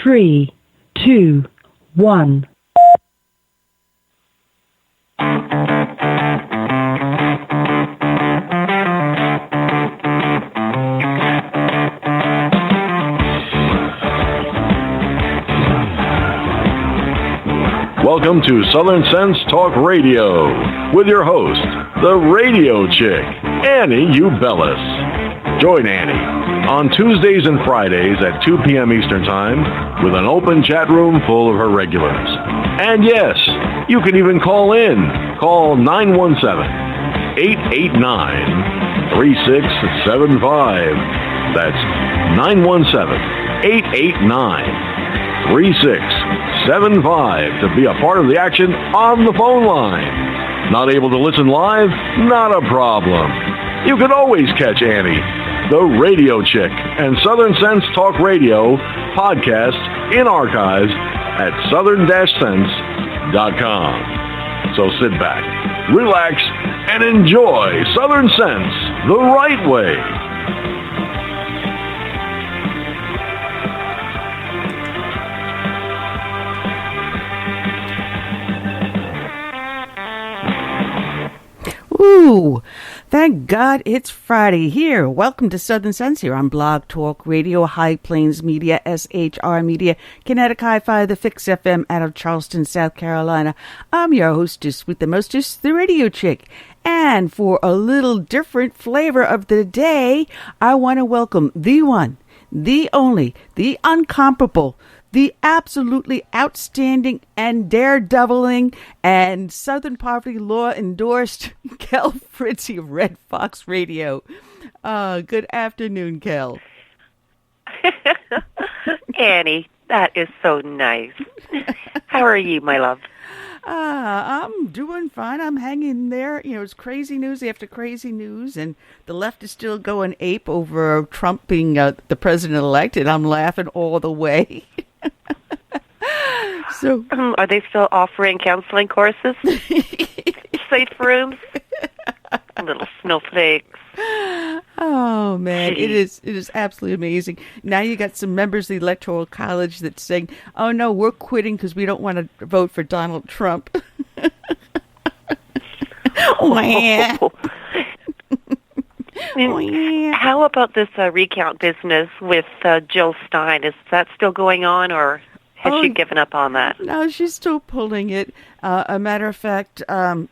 3, 2, 1. Welcome to Southern Sense Talk Radio with your host, the radio chick, Annie Ubellis. Join Annie on Tuesdays and Fridays at 2 p.m. Eastern Time with an open chat room full of her regulars. And yes, you can even call in. Call 917-889-3675. That's 917-889-3675 to be a part of the action on the phone line. Not able to listen live? Not a problem. You can always catch Annie, the radio chick, and Southern Sense Talk Radio podcast in archives at southern-sense.com. So sit back, relax, and enjoy Southern Sense the right way. Ooh, thank God it's Friday here. Welcome to Southern Sense here on Blog Talk Radio, High Plains Media, SHR Media, Kinetic Hi-Fi, the Fix FM out of Charleston, South Carolina. I'm your hostess with the mostest, the radio chick. And for a little different flavor of the day, I want to welcome the one, the only, the incomparable, the absolutely outstanding and daredeviling and Southern Poverty Law endorsed Kel Fritzy of Red Fox Radio. Good afternoon, Kel. Annie, that is so nice. How are you, my love? I'm doing fine. I'm hanging there. You know, it's crazy news after crazy news, and the left is still going ape over Trump being the president-elect, and I'm laughing all the way. So, are they still offering counseling courses? Safe rooms? Little snowflakes. Oh man, it is absolutely amazing. Now you got some members of the Electoral College that's saying, "Oh no, we're quitting because we don't want to vote for Donald Trump." Oh. How about this recount business with Jill Stein? Is that still going on, or has she given up on that? No, she's still pulling it. A matter of fact,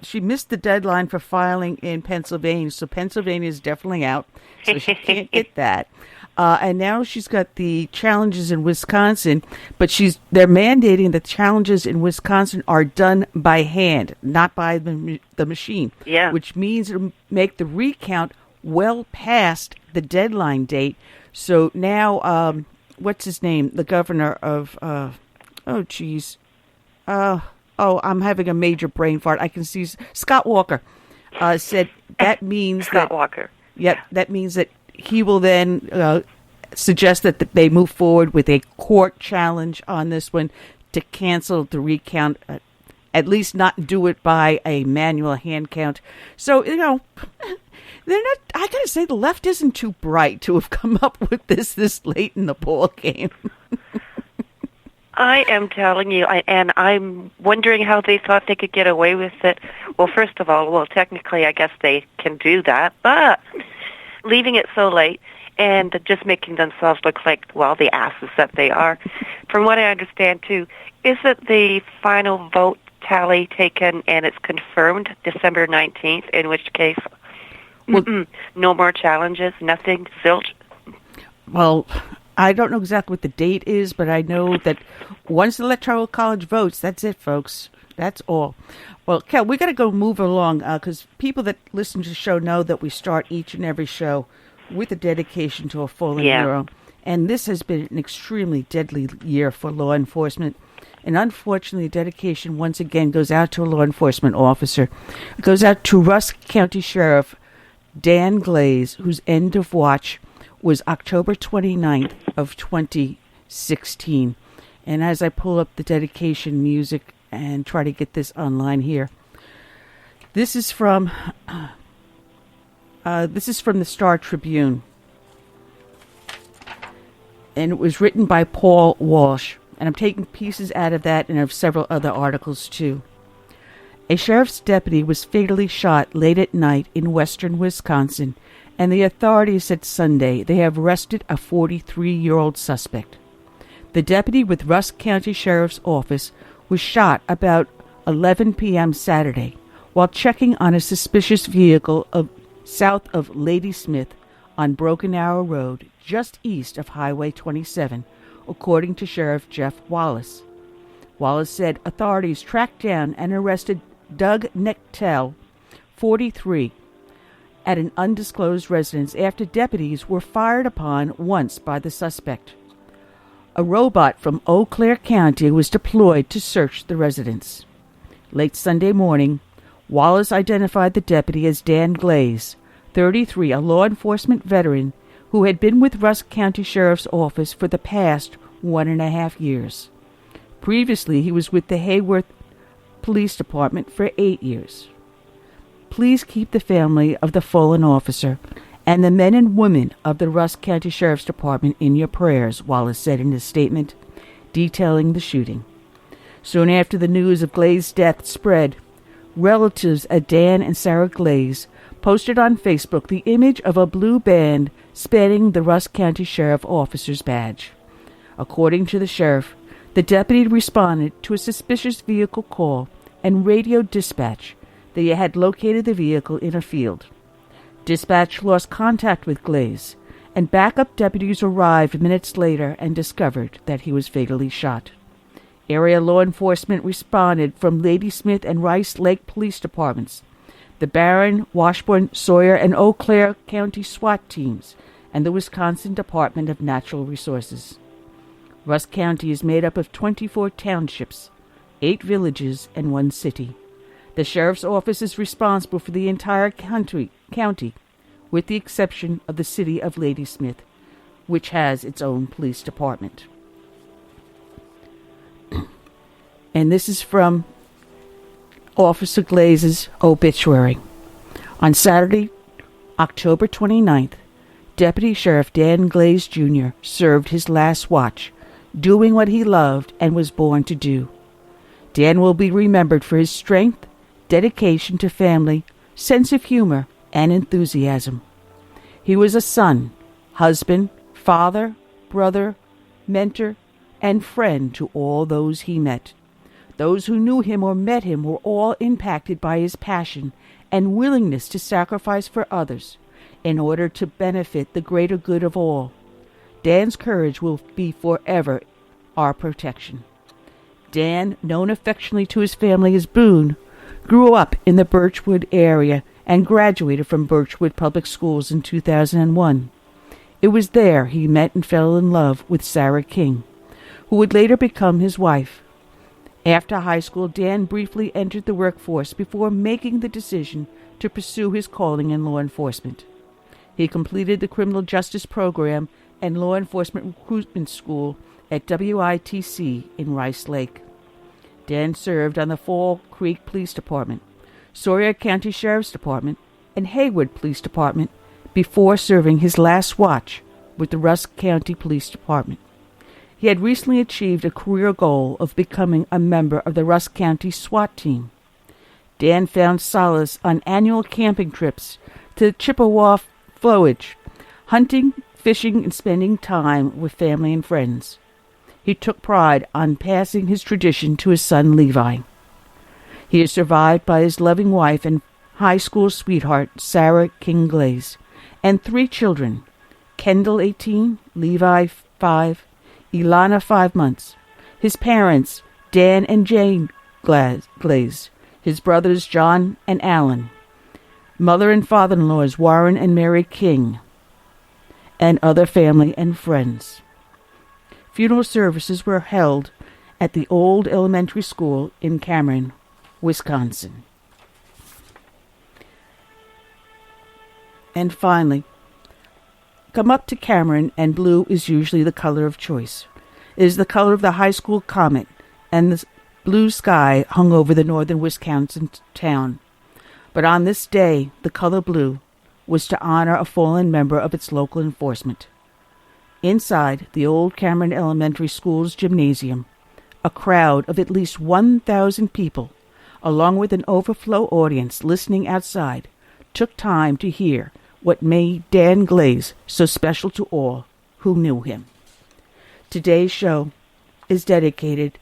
she missed the deadline for filing in Pennsylvania, so Pennsylvania is definitely out, so she can't get that. And now she's got the challenges in Wisconsin, but they're mandating that challenges in Wisconsin are done by hand, not by the machine. Yeah. Which means it'll make the recount well past the deadline date. So now, what's his name? The governor of, I'm having a major brain fart. I can see Scott Walker said that means Scott Walker. Yep, that means that he will then suggest that they move forward with a court challenge on this one to cancel the recount, at least not do it by a manual hand count. So, you know, they're not. I gotta say, the left isn't too bright to have come up with this late in the ball game. I am telling you, and I'm wondering how they thought they could get away with it. Well, first of all, technically, I guess they can do that, but leaving it so late and just making themselves look like, the asses that they are. From what I understand, too, is it the final vote tally taken and it's confirmed December 19th, in which case no more challenges, nothing, zilch? Well, I don't know exactly what the date is, but I know that once the Electoral College votes, that's it, folks. That's all. Well, Kel, we got to go move along because people that listen to the show know that we start each and every show with a dedication to a fallen hero. And this has been an extremely deadly year for law enforcement. And unfortunately, dedication once again goes out to a law enforcement officer. It goes out to Rusk County Sheriff Dan Glaze, whose end of watch was October 29th of 2016. And as I pull up the dedication music and try to get this online here, this is from the Star Tribune. And it was written by Paul Walsh. And I'm taking pieces out of that and of several other articles, too. A sheriff's deputy was fatally shot late at night in western Wisconsin, and the authorities said Sunday they have arrested a 43-year-old suspect. The deputy with Rusk County Sheriff's Office was shot about 11 p.m. Saturday while checking on a suspicious vehicle south of Ladysmith on Broken Arrow Road, just east of Highway 27, according to Sheriff Jeff Wallace. Wallace said authorities tracked down and arrested Doug Nechtel, 43, at an undisclosed residence after deputies were fired upon once by the suspect. A robot from Eau Claire County was deployed to search the residence. Late Sunday morning, Wallace identified the deputy as Dan Glaze, 33, a law enforcement veteran who had been with Rusk County Sheriff's Office for the past 1.5 years. Previously, he was with the Hayworth Police Department for 8 years. Please keep the family of the fallen officer and the men and women of the Rusk County Sheriff's Department in your prayers, Wallace said in his statement detailing the shooting. Soon after the news of Glaze's death spread, relatives of Dan and Sarah Glaze posted on Facebook the image of a blue band spanning the Rusk County Sheriff officer's badge. According to the sheriff, the deputy responded to a suspicious vehicle call and radioed dispatch that he had located the vehicle in a field. Dispatch lost contact with Glaze, and backup deputies arrived minutes later and discovered that he was fatally shot. Area law enforcement responded from Ladysmith and Rice Lake Police Departments, the Barron, Washburn, Sawyer, and Eau Claire County SWAT teams, and the Wisconsin Department of Natural Resources. Rusk County is made up of 24 townships, 8 villages, and 1 city. The sheriff's office is responsible for the entire county, with the exception of the city of Ladysmith, which has its own police department. And this is from Officer Glaze's obituary. On Saturday, October 29th, Deputy Sheriff Dan Glaze Jr. served his last watch, doing what he loved and was born to do. Dan will be remembered for his strength, dedication to family, sense of humor, and enthusiasm. He was a son, husband, father, brother, mentor, and friend to all those he met. Those who knew him or met him were all impacted by his passion and willingness to sacrifice for others in order to benefit the greater good of all. Dan's courage will be forever our protection. Dan, known affectionately to his family as Boone, grew up in the Birchwood area and graduated from Birchwood Public Schools in 2001. It was there he met and fell in love with Sarah King, who would later become his wife. After high school, Dan briefly entered the workforce before making the decision to pursue his calling in law enforcement. He completed the criminal justice program and law enforcement recruitment school at WITC in Rice Lake. Dan served on the Fall Creek Police Department, Sawyer County Sheriff's Department, and Hayward Police Department before serving his last watch with the Rusk County Police Department. He had recently achieved a career goal of becoming a member of the Rusk County SWAT team. Dan found solace on annual camping trips to Chippewa Flowage, hunting, fishing, and spending time with family and friends. He took pride on passing his tradition to his son Levi. He is survived by his loving wife and high school sweetheart, Sarah King Glaze, and 3 children, Kendall 18, Levi 5, Ilana 5 months, his parents, Dan and Jane Glaze, his brothers John and Alan, mother and father-in-laws Warren and Mary King, and other family and friends. Funeral services were held at the old elementary school in Cameron, Wisconsin. And finally, come up to Cameron, and blue is usually the color of choice. It is the color of the high school comet, and the blue sky hung over the northern Wisconsin town. But on this day, the color blue was to honor a fallen member of its local enforcement. Inside the old Cameron Elementary School's gymnasium, a crowd of at least 1,000 people, along with an overflow audience listening outside, took time to hear what made Dan Glaze so special to all who knew him. Today's show is dedicated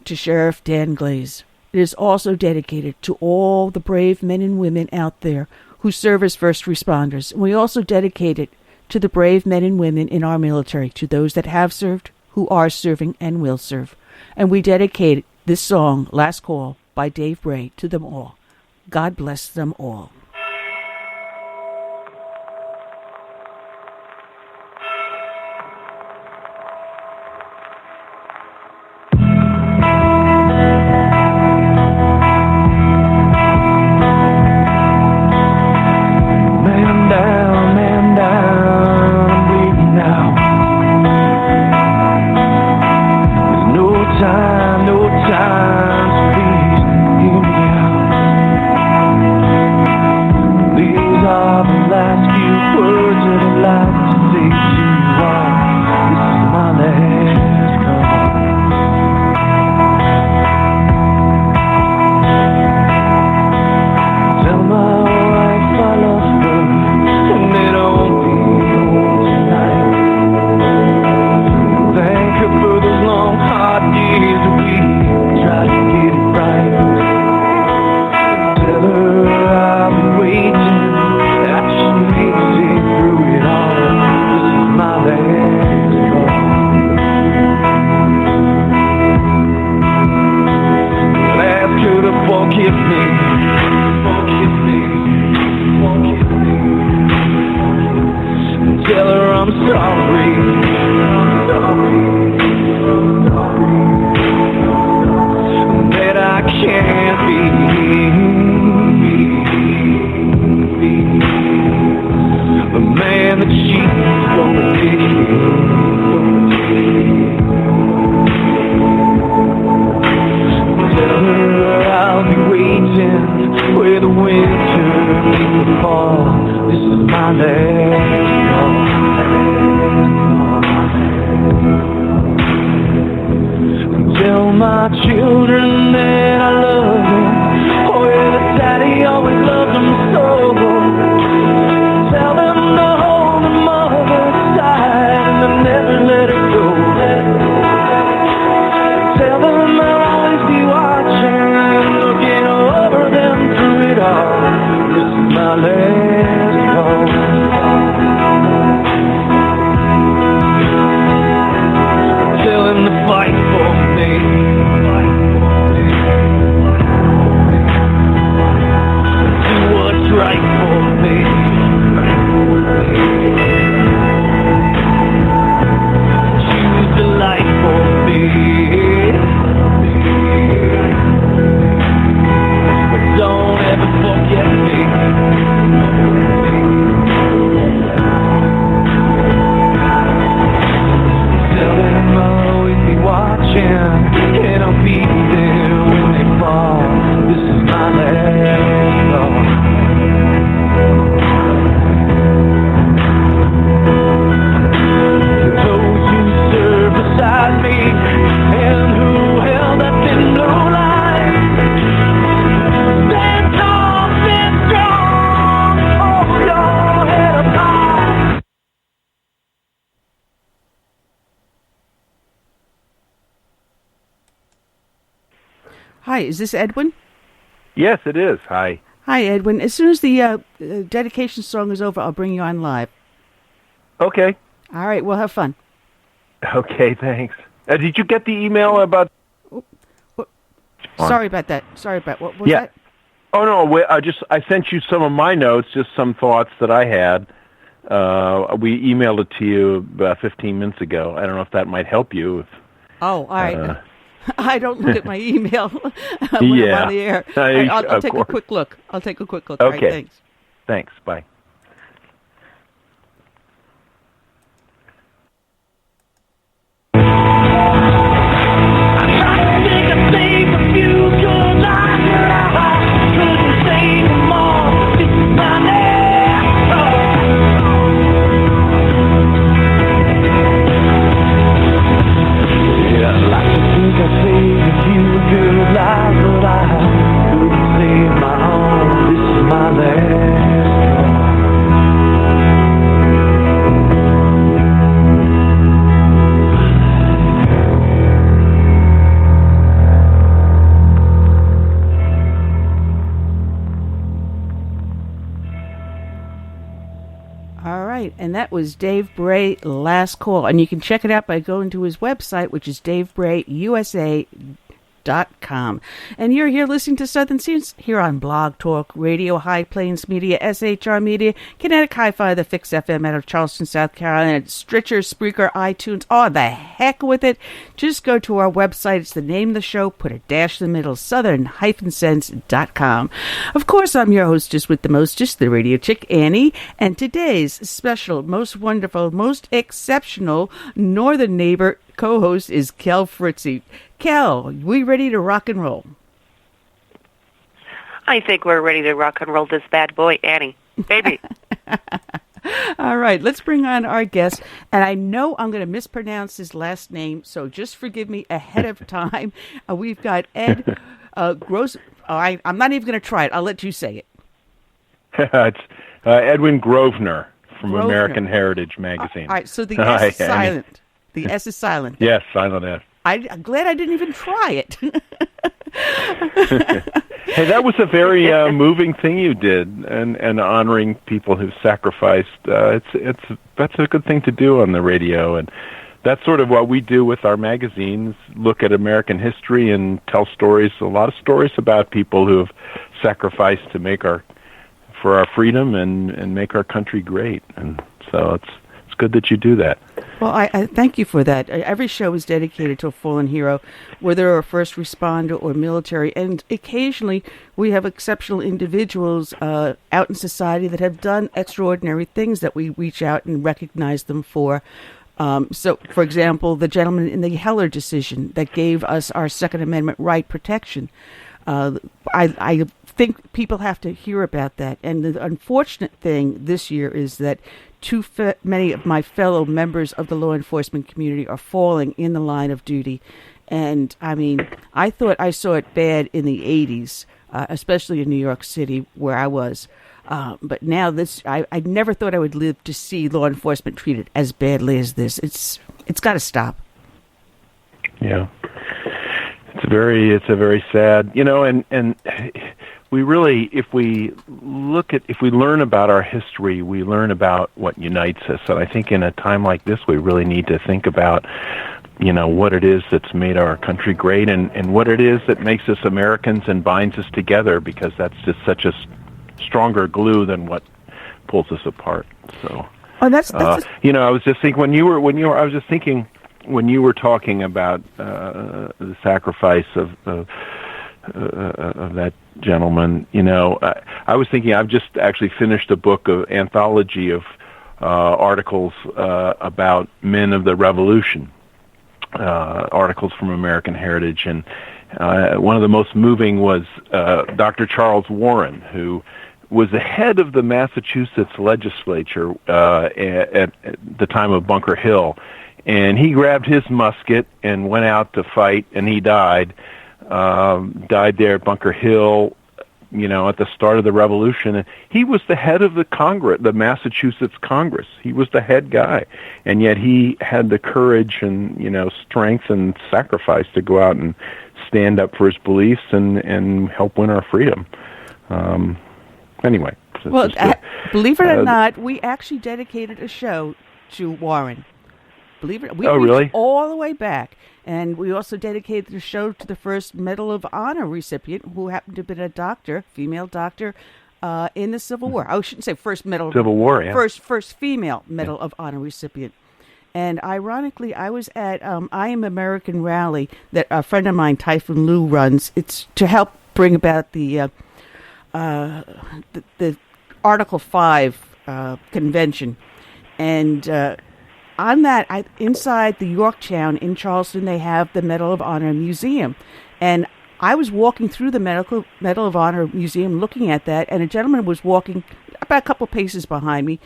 to Sheriff Dan Glaze. It is also dedicated to all the brave men and women out there who serve as first responders. And we also dedicate it to the brave men and women in our military, to those that have served, who are serving, and will serve. And we dedicate this song, Last Call, by Dave Bray, to them all. God bless them all. Hi, is this Edwin? Yes, it is. Hi. Hi, Edwin. As soon as the dedication song is over, I'll bring you on live. Okay. All right, we'll have fun. Okay, thanks. Did you get the email about... Sorry about that. What was that? Oh, no, I sent you some of my notes, just some thoughts that I had. We emailed it to you about 15 minutes ago. I don't know if that might help you. All right. I don't look at my email when I'm on the air. I'll take a quick look. Okay. All right, thanks. Thanks. Bye. and that was Dave Bray, Last Call. And you can check it out by going to his website, which is davebrayusa.com. And you're here listening to Southern Scenes here on Blog Talk Radio, High Plains Media, SHR Media, Kinetic Hi-Fi, the Fix FM out of Charleston, South Carolina, Stitcher, Spreaker, iTunes. Oh, the heck with it. Just go to our website. It's the name of the show. Put a dash in the middle, southern-sense.com. Of course, I'm your hostess with the mostest, the radio chick, Annie. And today's special, most wonderful, most exceptional northern neighbor co-host is Kel Fritzy. Kel, we ready to rock and roll? I think we're ready to rock and roll this bad boy, Annie. Baby. All right, let's bring on our guest. And I know I'm going to mispronounce his last name, so just forgive me ahead of time. We've got Ed Gross. I'm not even going to try it. I'll let you say it. It's Edwin Grosvenor from Grosvenor. American Heritage Magazine. All right, so the S is silent. The S is silent. Yes, silent S. I'm glad I didn't even try it. Hey, that was a very moving thing you did, and honoring people who've sacrificed. That's a good thing to do on the radio, and that's sort of what we do with our magazines. Look at American history and tell stories. A lot of stories about people who have sacrificed to for our freedom and make our country great. And so it's good that you do that. Well, I thank you for that. Every show is dedicated to a fallen hero, whether a first responder or military, and occasionally we have exceptional individuals out in society that have done extraordinary things that we reach out and recognize them for. So, for example, the gentleman in the Heller decision that gave us our Second Amendment right protection. I think people have to hear about that. And the unfortunate thing this year is that many of my fellow members of the law enforcement community are falling in the line of duty. And, I mean, I thought I saw it bad in the 80s, especially in New York City, where I was. But now I never thought I would live to see law enforcement treated as badly as this. It's got to stop. Yeah. It's a very sad, and we really, if we learn about our history, we learn about what unites us. And I think in a time like this, we really need to think about, what it is that's made our country great and what it is that makes us Americans and binds us together, because that's just such a stronger glue than what pulls us apart. So, I was just thinking when you were talking about the sacrifice of that gentleman, I was thinking I've just actually finished a book of anthology of articles about men of the Revolution, articles from American Heritage, and one of the most moving was Dr. Charles Warren, who was the head of the Massachusetts legislature at the time of Bunker Hill. And he grabbed his musket and went out to fight, and he died there at Bunker Hill, at the start of the Revolution. And he was the head of the Congress, the Massachusetts Congress. He was the head guy. And yet he had the courage and, strength and sacrifice to go out and stand up for his beliefs and help win our freedom. Anyway. Well, believe it or not, we actually dedicated a show to Warren. Believe it, we really? All the way back. And we also dedicated the show to the first Medal of Honor recipient, who happened to have been a doctor, female doctor, in the Civil War. I shouldn't say first medal. Civil War, yeah. First female Medal of Honor recipient. And ironically, I was at I Am American rally that a friend of mine, Typhon Liu, runs. It's to help bring about the Article 5 convention. And on that, inside the Yorktown in Charleston, they have the Medal of Honor Museum. And I was walking through the Medal of Honor Museum looking at that, and a gentleman was walking about a couple paces behind me.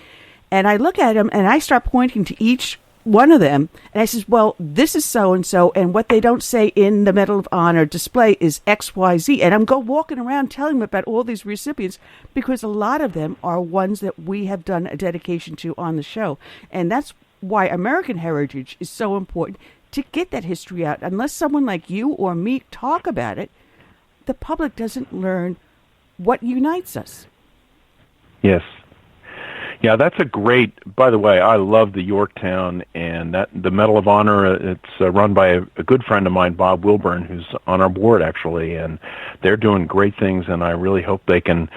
And I look at him, and I start pointing to each one of them. And I says, well, this is so-and-so, and what they don't say in the Medal of Honor display is XYZ. And I'm walking around telling them about all these recipients, because a lot of them are ones that we have done a dedication to on the show. And that's why American Heritage is so important, to get that history out. Unless someone like you or me talk about it, the public doesn't learn what unites us. Yes. Yeah, that's a great. By the way, I love the Yorktown, and the Medal of Honor. It's run by a good friend of mine, Bob Wilburn, who's on our board actually, and they're doing great things. And I really hope they can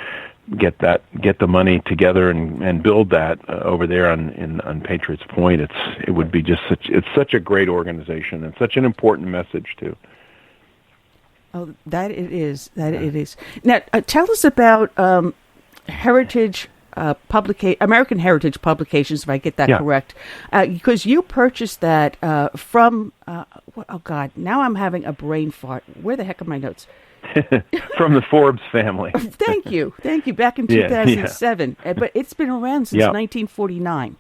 get the money together and build that over there on Patriots Point. It would be just such a great organization and such an important message too. Oh, that it is. It is. Now, tell us about heritage. American Heritage Publications, if I get that correct, because you purchased that from. Oh God! Now I'm having a brain fart. Where the heck are my notes? From the Forbes family. Thank you. Back in 2007, but it's been around since 1949.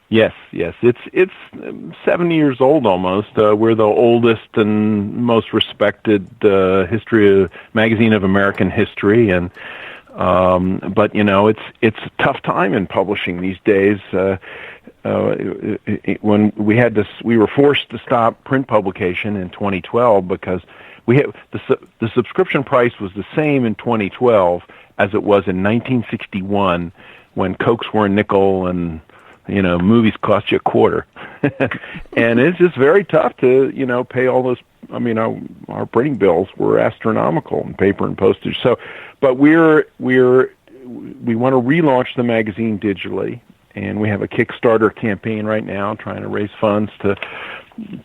Yes. It's 70 years old almost. We're the oldest and most respected magazine of American history, and. But it's a tough time in publishing these days. When we were forced to stop print publication in 2012 because the subscription price was the same in 2012 as it was in 1961 when Cokes were a nickel and movies cost you a quarter. And it's just very tough to pay all those. I mean, our printing bills were astronomical in paper and postage. So, but we want to relaunch the magazine digitally, and we have a Kickstarter campaign right now trying to raise funds to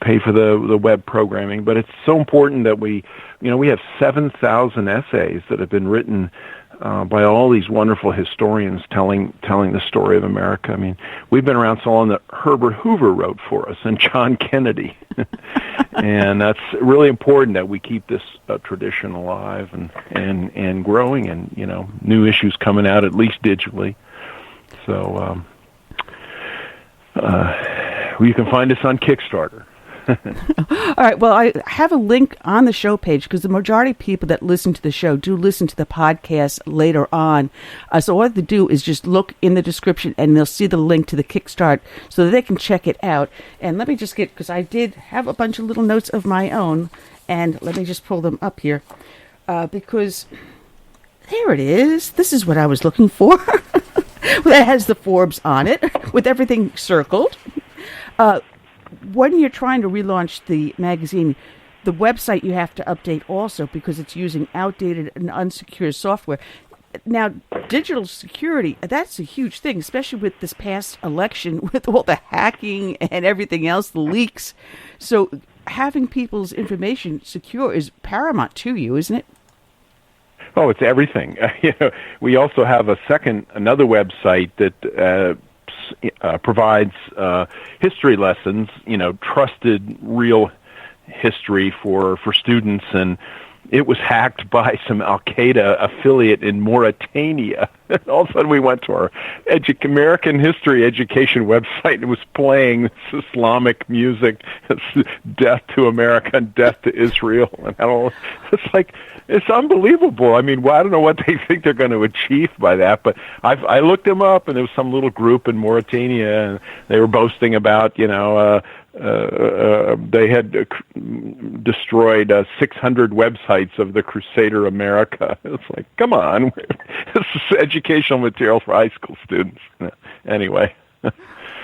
pay for the web programming. But it's so important that we have 7,000 essays that have been written by all these wonderful historians telling the story of America. I mean, we've been around so long that Herbert Hoover wrote for us, and John Kennedy, and that's really important that we keep this tradition alive and growing, and new issues coming out at least digitally. So you can find us on Kickstarter. All right. Well, I have a link on the show page because the majority of people that listen to the show do listen to the podcast later on. So all they do is just look in the description and they'll see the link to the Kickstart so that they can check it out. And let me just because I did have a bunch of little notes of my own, and let me just pull them up here because there it is. This is what I was looking for. That has the Forbes on it with everything circled. When you're trying to relaunch the magazine, the website you have to update also because it's using outdated and unsecured software. Now, digital security, that's a huge thing, especially with this past election, with all the hacking and everything else, the leaks. So having people's information secure is paramount to you, isn't it? Oh, it's everything. We also have another website that provides history lessons, trusted real history for students, and it was hacked by some Al-Qaeda affiliate in Mauritania. All of a sudden we went to our American history education website and it was playing this Islamic music, death to America and death to Israel. And it's unbelievable. I mean, I don't know what they think they're going to achieve by that, but I looked them up, and there was some little group in Mauritania, and they were boasting about, they had destroyed 600 websites of the Crusader America. It's like, come on, this is educational material for high school students. Anyway.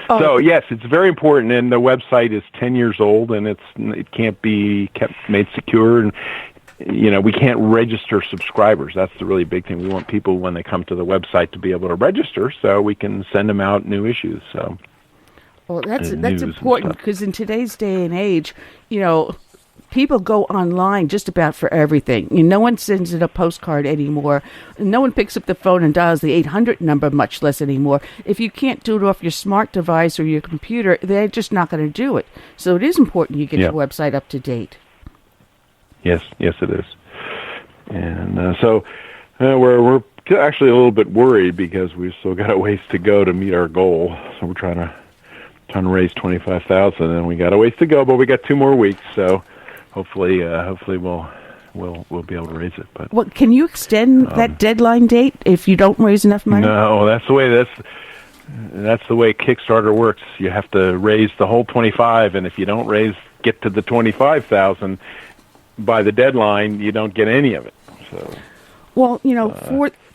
So yes, it's very important, and the website is 10 years old, and it can't be made secure, and we can't register subscribers. That's the really big thing. We want people, when they come to the website, to be able to register so we can send them out new issues. So, well, that's important because in today's day and age, people go online just about for everything. No one sends it a postcard anymore. No one picks up the phone and dials the 800 number, much less anymore. If you can't do it off your smart device or your computer, they're just not going to do it. So it is important you get your website up to date. Yes, it is. And so we're actually a little bit worried because we've still got a ways to go to meet our goal. So we're trying to raise $25,000, and we got a ways to go, but we got 2 more weeks. So hopefully we'll be able to raise it. But well, can you extend that deadline date if you don't raise enough money? No, that's the way Kickstarter works. You have to raise the whole 25, and if you don't get to the 25,000 by the deadline, you don't get any of it. So, well,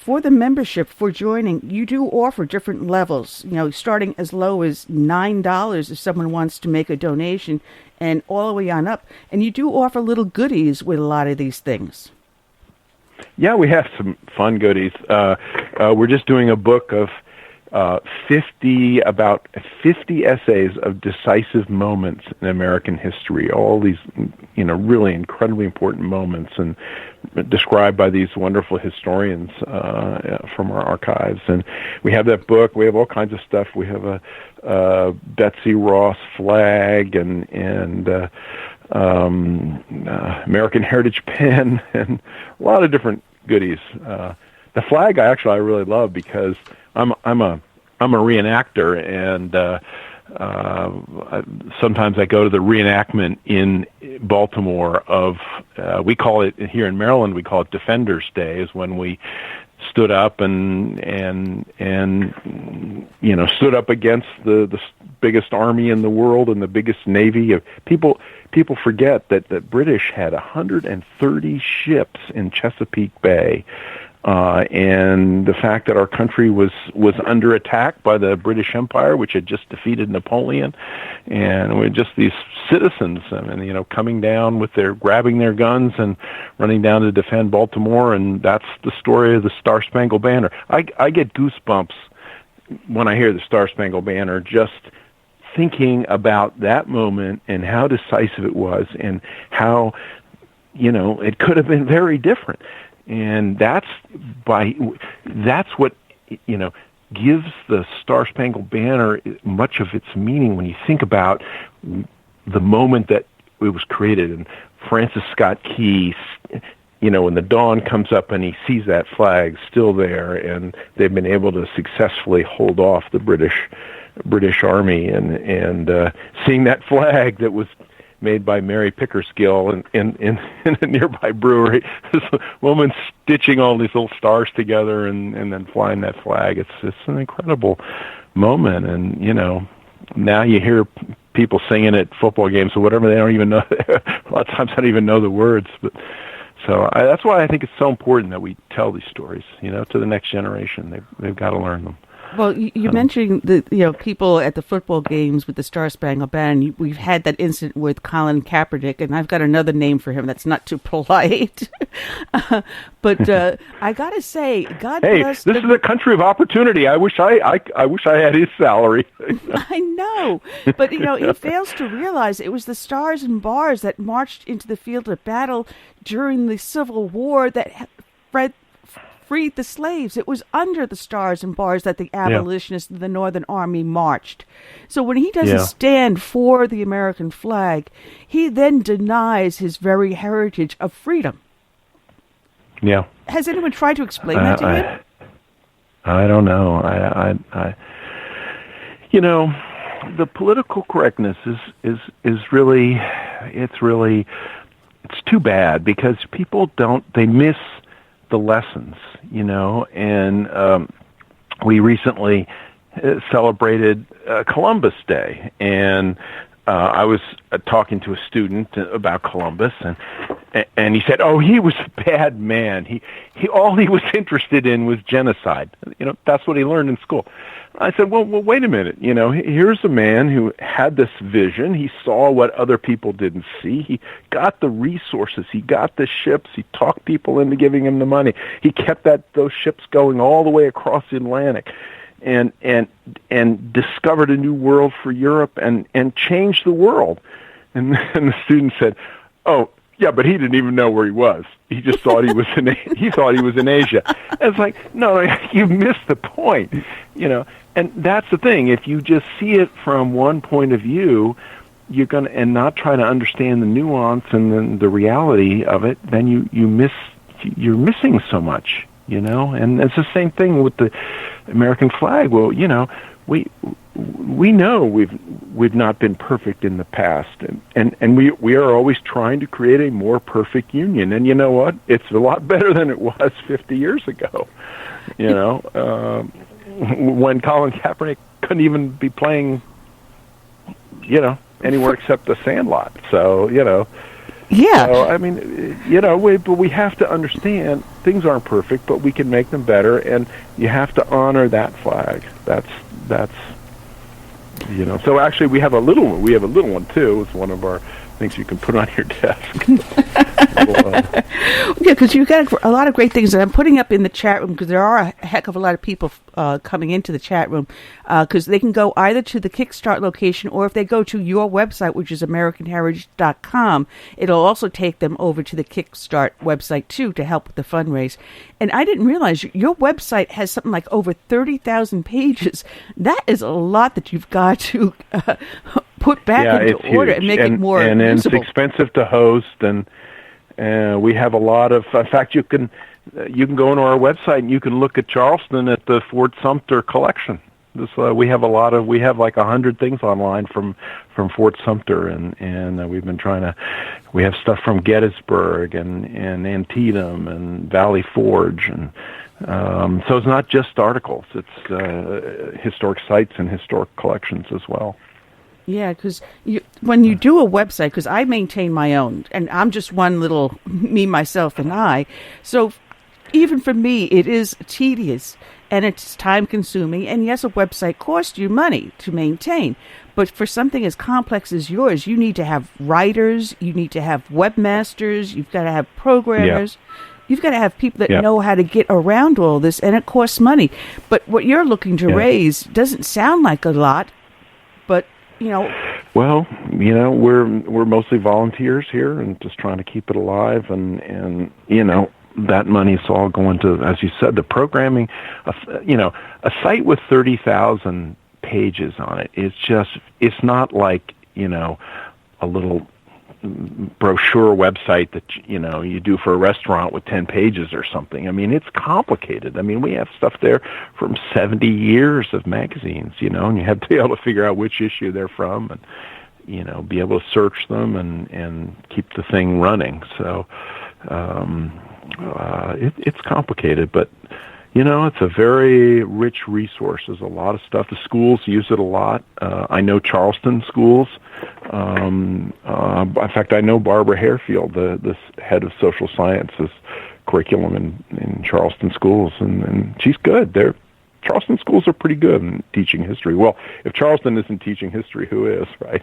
for the membership, for joining, you do offer different levels, starting as low as $9 if someone wants to make a donation, and all the way on up. And you do offer little goodies with a lot of these things. Yeah, we have some fun goodies. We're just doing a book of about 50 essays of decisive moments in American history. All these, really incredibly important moments, and described by these wonderful historians from our archives. And we have that book. We have all kinds of stuff. We have a Betsy Ross flag and American Heritage pen and a lot of different goodies. The flag I really love because I'm a reenactor, and sometimes I go to the reenactment in Baltimore of we call it here in Maryland, we call it Defenders Day, is when we stood up and stood up against the biggest army in the world and the biggest navy of people. People forget that the British had 130 ships in Chesapeake Bay. And the fact that our country was under attack by the British Empire, which had just defeated Napoleon, and we're just these citizens, coming down grabbing their guns and running down to defend Baltimore, and that's the story of the Star-Spangled Banner. I get goosebumps when I hear the Star-Spangled Banner, just thinking about that moment and how decisive it was, and how, it could have been very different. And that's what gives the Star-Spangled Banner much of its meaning when you think about the moment that it was created. And Francis Scott Key, when the dawn comes up and he sees that flag still there, and they've been able to successfully hold off the British Army, and seeing that flag that was made by Mary Pickersgill in a nearby brewery. This woman stitching all these little stars together and then flying that flag. It's an incredible moment. And, now you hear people singing at football games or whatever. They don't even know. A lot of times I don't even know the words. But that's why I think it's so important that we tell these stories, to the next generation. They've got to learn them. Well, you mentioned the people at the football games with the Star-Spangled Banner. We've had that incident with Colin Kaepernick, and I've got another name for him that's not too polite. But I got to say, God bless. This is a country of opportunity. I wish I had his salary. I know, but he fails to realize it was the Stars and Bars that marched into the field of battle during the Civil War that freed the slaves. It was under the Stars and Bars that the abolitionists of the Northern Army marched. So when he doesn't stand for the American flag, he then denies his very heritage of freedom. Yeah. Has anyone tried to explain that to him? I don't know. The political correctness is really, it's too bad, because people they miss the lessons, and we recently celebrated Columbus Day, and I was talking to a student about Columbus, and he said, "Oh, he was a bad man. He all he was interested in was genocide. That's what he learned in school." I said, well, wait a minute. Here's a man who had this vision. He saw what other people didn't see. He got the resources. He got the ships. He talked people into giving him the money. He kept those ships going all the way across the Atlantic, and discovered a new world for Europe, and changed the world. And the student said, "Oh, yeah, but he didn't even know where he was. He just thought he was in Asia." And it's like, no, you missed the point, And that's the thing. If you just see it from one point of view, and not try to understand the nuance and then the reality of it, then you're missing so much, And it's the same thing with the American flag. Well, we know we've not been perfect in the past, and we are always trying to create a more perfect union. And you know what? It's a lot better than it was 50 years ago. When Colin Kaepernick couldn't even be playing, anywhere except the Sandlot. So Yeah. So, I mean, but we have to understand things aren't perfect, but we can make them better, and you have to honor that flag. That's So actually, we have a little one too. It's one of our things you can put on your desk. Yeah, because you've got a lot of great things that I'm putting up in the chat room, because there are a heck of a lot of people coming into the chat room, because they can go either to the Kickstart location, or if they go to your website, which is AmericanHeritage.com, it'll also take them over to the Kickstart website too to help with the fundraise. And I didn't realize your website has something like over 30,000 pages. That is a lot that you've got to put back into order and make it more and usable. It's expensive to host, and we have a lot of. In fact, you can go on our website and you can look at Charleston at the Fort Sumter collection. We have like 100 things online from Fort Sumter, and we've been trying to. We have stuff from Gettysburg and Antietam and Valley Forge, and so it's not just articles. It's historic sites and historic collections as well. Yeah, because when you do a website, because I maintain my own, and I'm just one little me, myself, and I, so even for me, it is tedious, and it's time-consuming, and yes, a website costs you money to maintain, but for something as complex as yours, you need to have writers, you need to have webmasters, you've got to have programmers, you've got to have people that know how to get around all this, and it costs money. But what you're looking to raise doesn't sound like a lot, but Well, we're mostly volunteers here and just trying to keep it alive, and that money's all going to, as you said, the programming. A site with 30,000 pages on it is it's not like a little brochure website that you do for a restaurant with 10 pages or something. I mean, it's complicated. I mean, we have stuff there from 70 years of magazines, and you have to be able to figure out which issue they're from, and be able to search them and keep the thing running. So it's complicated, but it's a very rich resource. There's a lot of stuff. The schools use it a lot. I know Charleston schools. In fact, I know Barbara Harefield, the head of social sciences curriculum in Charleston schools, and she's good. Charleston schools are pretty good in teaching history. Well, if Charleston isn't teaching history, who is, right?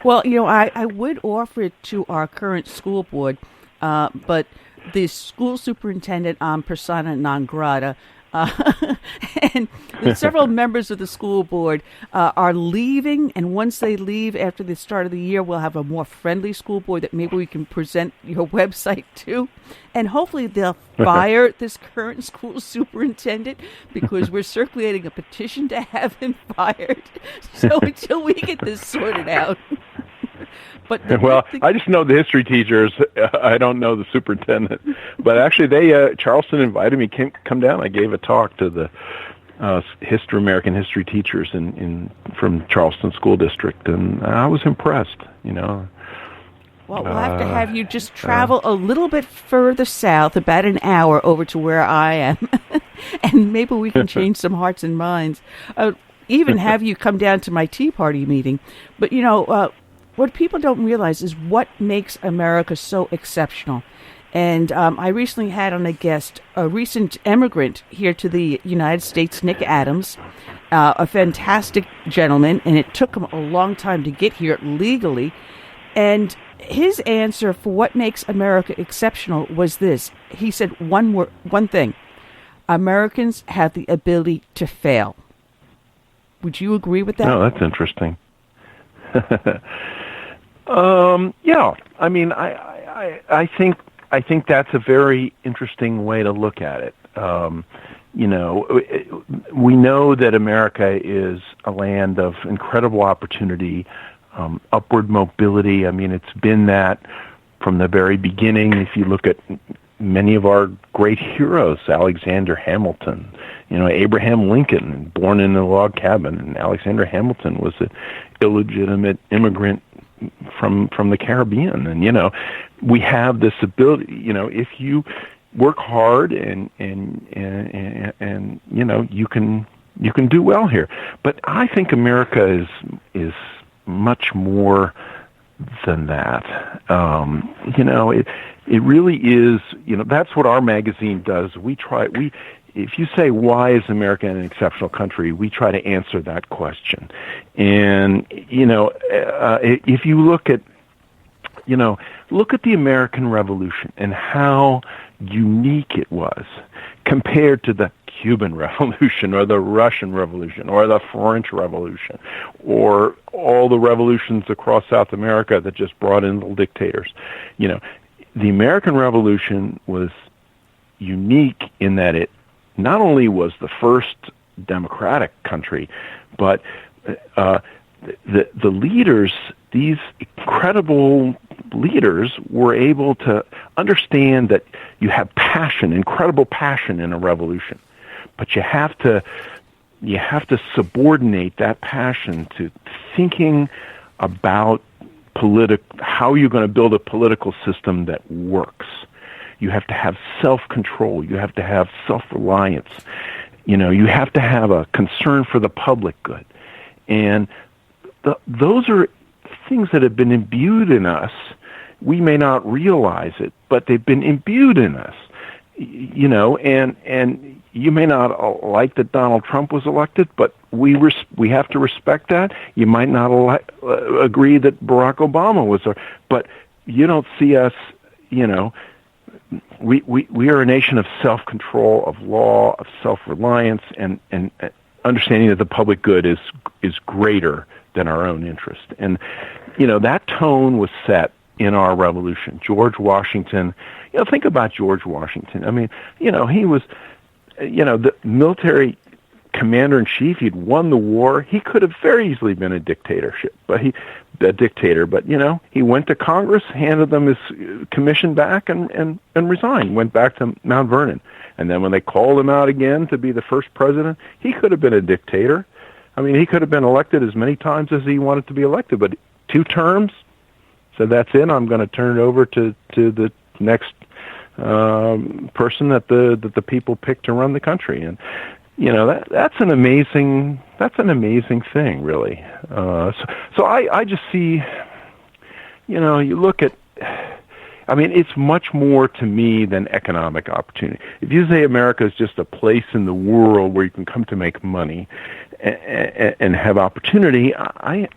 Well, I would offer it to our current school board, but the school superintendent on persona non grata, and several members of the school board are leaving, and once they leave after the start of the year, we'll have a more friendly school board that maybe we can present your website to, and hopefully they'll fire this current school superintendent, because we're circulating a petition to have him fired. So until we get this sorted out. But I just know the history teachers. I don't know the superintendent. But actually, Charleston invited me to come down. I gave a talk to the American history teachers from Charleston School District, and I was impressed. Well, we'll have to have you just travel a little bit further south, about an hour over to where I am, and maybe we can change some hearts and minds. Even have you come down to my Tea Party meeting. But what people don't realize is what makes America so exceptional. And I recently had on a guest a recent immigrant here to the United States, Nick Adams, a fantastic gentleman, and it took him a long time to get here legally. And his answer for what makes America exceptional was this. He said one thing: Americans have the ability to fail. Would you agree with that? Oh, that's interesting. Yeah. I mean, I think that's a very interesting way to look at it. We know that America is a land of incredible opportunity, upward mobility. I mean, it's been that from the very beginning. If you look at many of our great heroes, Alexander Hamilton, Abraham Lincoln, born in a log cabin, and Alexander Hamilton was an illegitimate immigrant from the Caribbean. And we have this ability, if you work hard and you can do well here. But I think America is much more than that. It really is. That's what our magazine does. If you say, why is America an exceptional country, we try to answer that question. And if you look at the American Revolution and how unique it was compared to the Cuban Revolution or the Russian Revolution or the French Revolution or all the revolutions across South America that just brought in little dictators. The American Revolution was unique in that it not only was the first democratic country, but the leaders, these incredible leaders, were able to understand that you have passion, incredible passion in a revolution, but you have to subordinate that passion to thinking about how you're going to build a political system that works. You have to have self-control. You have to have self-reliance. You have to have a concern for the public good. And those are things that have been imbued in us. We may not realize it, but they've been imbued in us. And you may not like that Donald Trump was elected, but we have to respect that. You might not agree that Barack Obama was, but you don't see us, we are a nation of self-control, of law, of self-reliance, and understanding that the public good is greater than our own interest. And, that tone was set in our revolution. George Washington, think about George Washington. I mean, he was, the military commander-in-chief. He'd won the war. He could have very easily been a dictator, but he went to Congress, handed them his commission back, and resigned. Went back to Mount Vernon, and then when they called him out again to be the first president, he could have been a dictator. I mean, he could have been elected as many times as he wanted to be elected, but 2 terms. So that's it. I'm going to turn it over to the next person that the people pick to run the country, and that's an amazing thing, really. So I just see, you look at, I mean, it's much more to me than economic opportunity. If you say America is just a place in the world where you can come to make money and have opportunity, I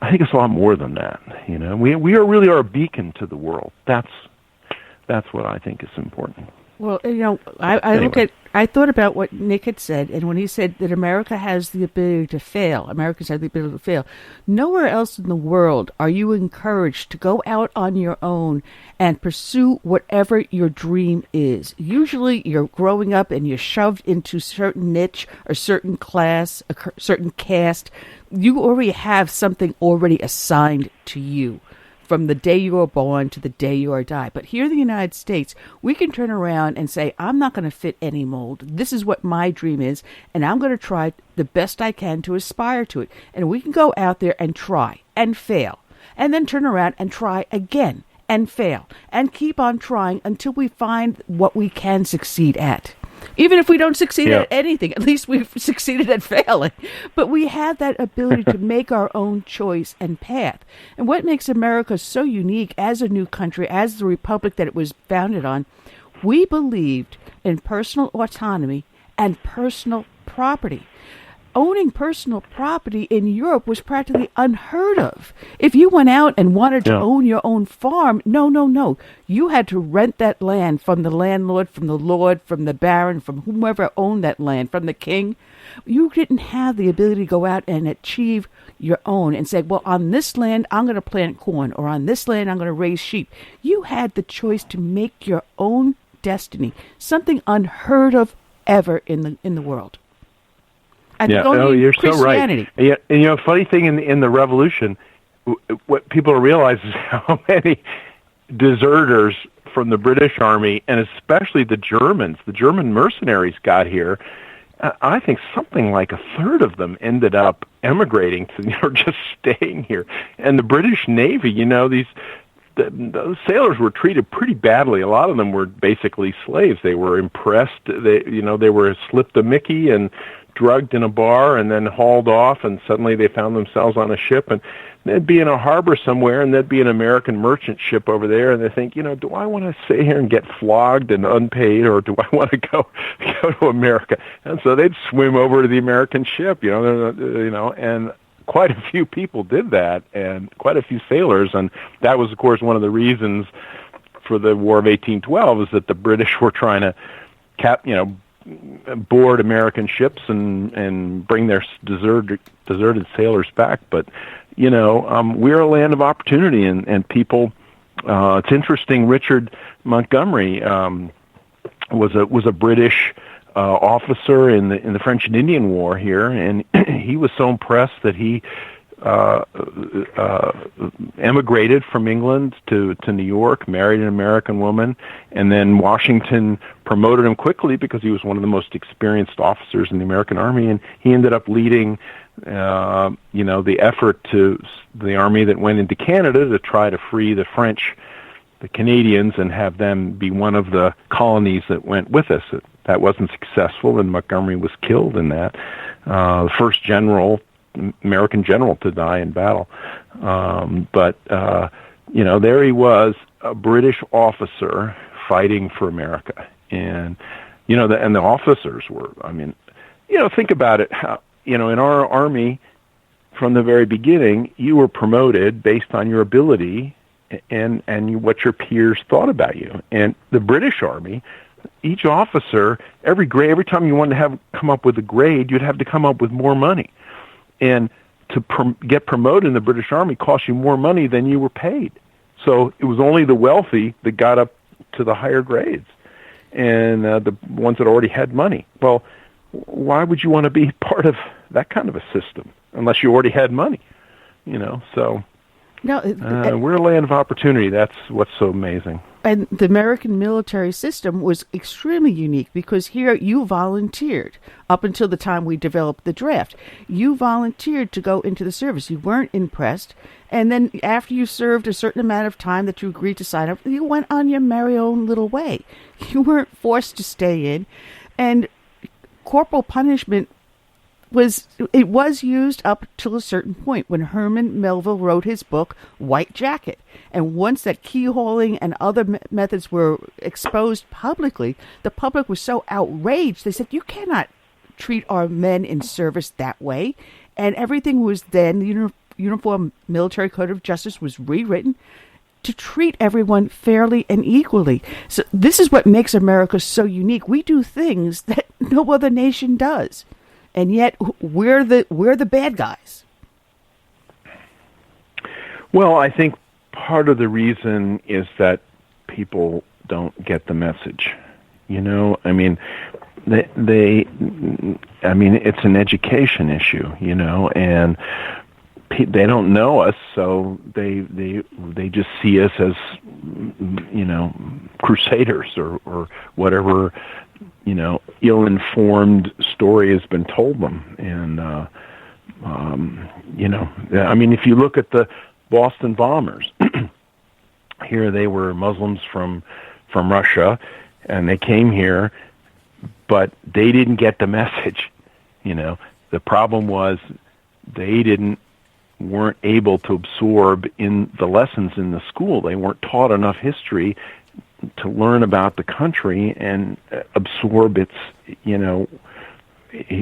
think it's a lot more than that. We are really a beacon to the world. That's what I think is important. Well, anyway. I thought about what Nick had said, and when he said that America has the ability to fail, Americans have the ability to fail. Nowhere else in the world are you encouraged to go out on your own and pursue whatever your dream is. Usually you're growing up and you're shoved into a certain niche, a certain class, a certain caste. You already have something already assigned to you, from the day you are born to the day you are die. But here in the United States, we can turn around and say, I'm not going to fit any mold. This is what my dream is, and I'm going to try the best I can to aspire to it. And we can go out there and try and fail, and then turn around and try again and fail, and keep on trying until we find what we can succeed at. Even if we don't succeed at anything, at least we've succeeded at failing. But we have that ability to make our own choice and path. And what makes America so unique as a new country, as the republic that it was founded on, we believed in personal autonomy and personal property. Owning personal property in Europe was practically unheard of. If you went out and wanted to own your own farm, no. You had to rent that land from the landlord, from the lord, from the baron, from whomever owned that land, from the king. You didn't have the ability to go out and achieve your own and say, well, on this land, I'm going to plant corn, or on this land, I'm going to raise sheep. You had the choice to make your own destiny, something unheard of ever in the world. You're so right. And funny thing in the revolution, what people realize is how many deserters from the British Army, and especially the German mercenaries got here. I think something like a third of them ended up emigrating to, just staying here. And the British Navy, those sailors were treated pretty badly. A lot of them were basically slaves. They were impressed. They were slipped a Mickey and drugged in a bar and then hauled off, and suddenly they found themselves on a ship. And they'd be in a harbor somewhere, and there'd be an American merchant ship over there, and they think, do I want to sit here and get flogged and unpaid, or do I want to go to America? And so they'd swim over to the American ship, and quite a few people did that, and quite a few sailors, and that was, of course, one of the reasons for the War of 1812 is that the British were trying to board American ships and bring their deserted sailors back. But we're a land of opportunity, and people. It's interesting. Richard Montgomery was a British officer in the French and Indian War here, and he was so impressed that he emigrated from England to New York, married an American woman, and then Washington promoted him quickly because he was one of the most experienced officers in the American Army, and he ended up leading the effort to the army that went into Canada to try to free the French, the Canadians, and have them be one of the colonies that went with us. That wasn't successful, and Montgomery was killed in that. The first American general to die in battle. But there he was, a British officer fighting for America. And, and the officers were, think about it, how, in our Army, from the very beginning, you were promoted based on your ability and what your peers thought about you. And the British Army, each officer, every time you wanted to come up with a grade, you'd have to come up with more money. And to get promoted in the British Army cost you more money than you were paid. So it was only the wealthy that got up to the higher grades, and the ones that already had money. Well, why would you want to be part of that kind of a system unless you already had money? So no, we're a land of opportunity. That's what's so amazing. And the American military system was extremely unique because here you volunteered up until the time we developed the draft. You volunteered to go into the service. You weren't impressed. And then after you served a certain amount of time that you agreed to sign up, you went on your merry own little way. You weren't forced to stay in. And corporal punishment was used up till a certain point when Herman Melville wrote his book, White Jacket. And once that keyholing and other methods were exposed publicly, the public was so outraged, they said, you cannot treat our men in service that way. And everything was then, the Uniform Military Code of Justice was rewritten to treat everyone fairly and equally. So this is what makes America so unique. We do things that no other nation does. And yet we're the bad guys. Well, I think part of the reason is that people don't get the message. It's an education issue, and they don't know us, so they just see us as crusaders or whatever ill-informed story has been told them. And if you look at the Boston bombers, here they were Muslims from Russia, and they came here, but they didn't get the message. The problem was they weren't able to absorb in the lessons in the school. They weren't taught enough history to learn about the country and absorb its,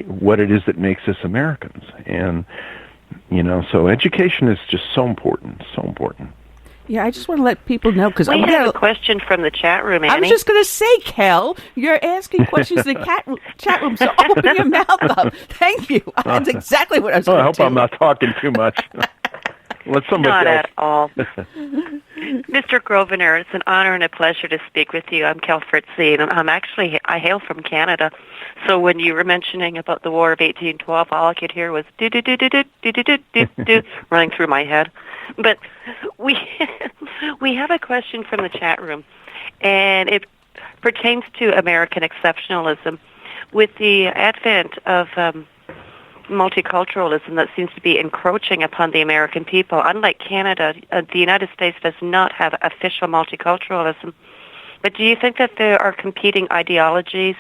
what it is that makes us Americans. And, so education is just so important, so important. Yeah, I just want to let people know because we have a question from the chat room, Annie. I was just going to say, Kel, you're asking questions in the chat room, so open your mouth up. Thank you. That's exactly what I was going to do. I hope I'm not talking too much. Let somebody Not else. At all. Mr. Grosvenor, it's an honor and a pleasure to speak with you. I'm Kel Fritzy, and I hail from Canada. So when you were mentioning about the War of 1812, all I could hear was do running through my head. But we have a question from the chat room, and it pertains to American exceptionalism. With the advent of multiculturalism that seems to be encroaching upon the American people, unlike Canada, the United States does not have official multiculturalism. But do you think that there are competing ideologies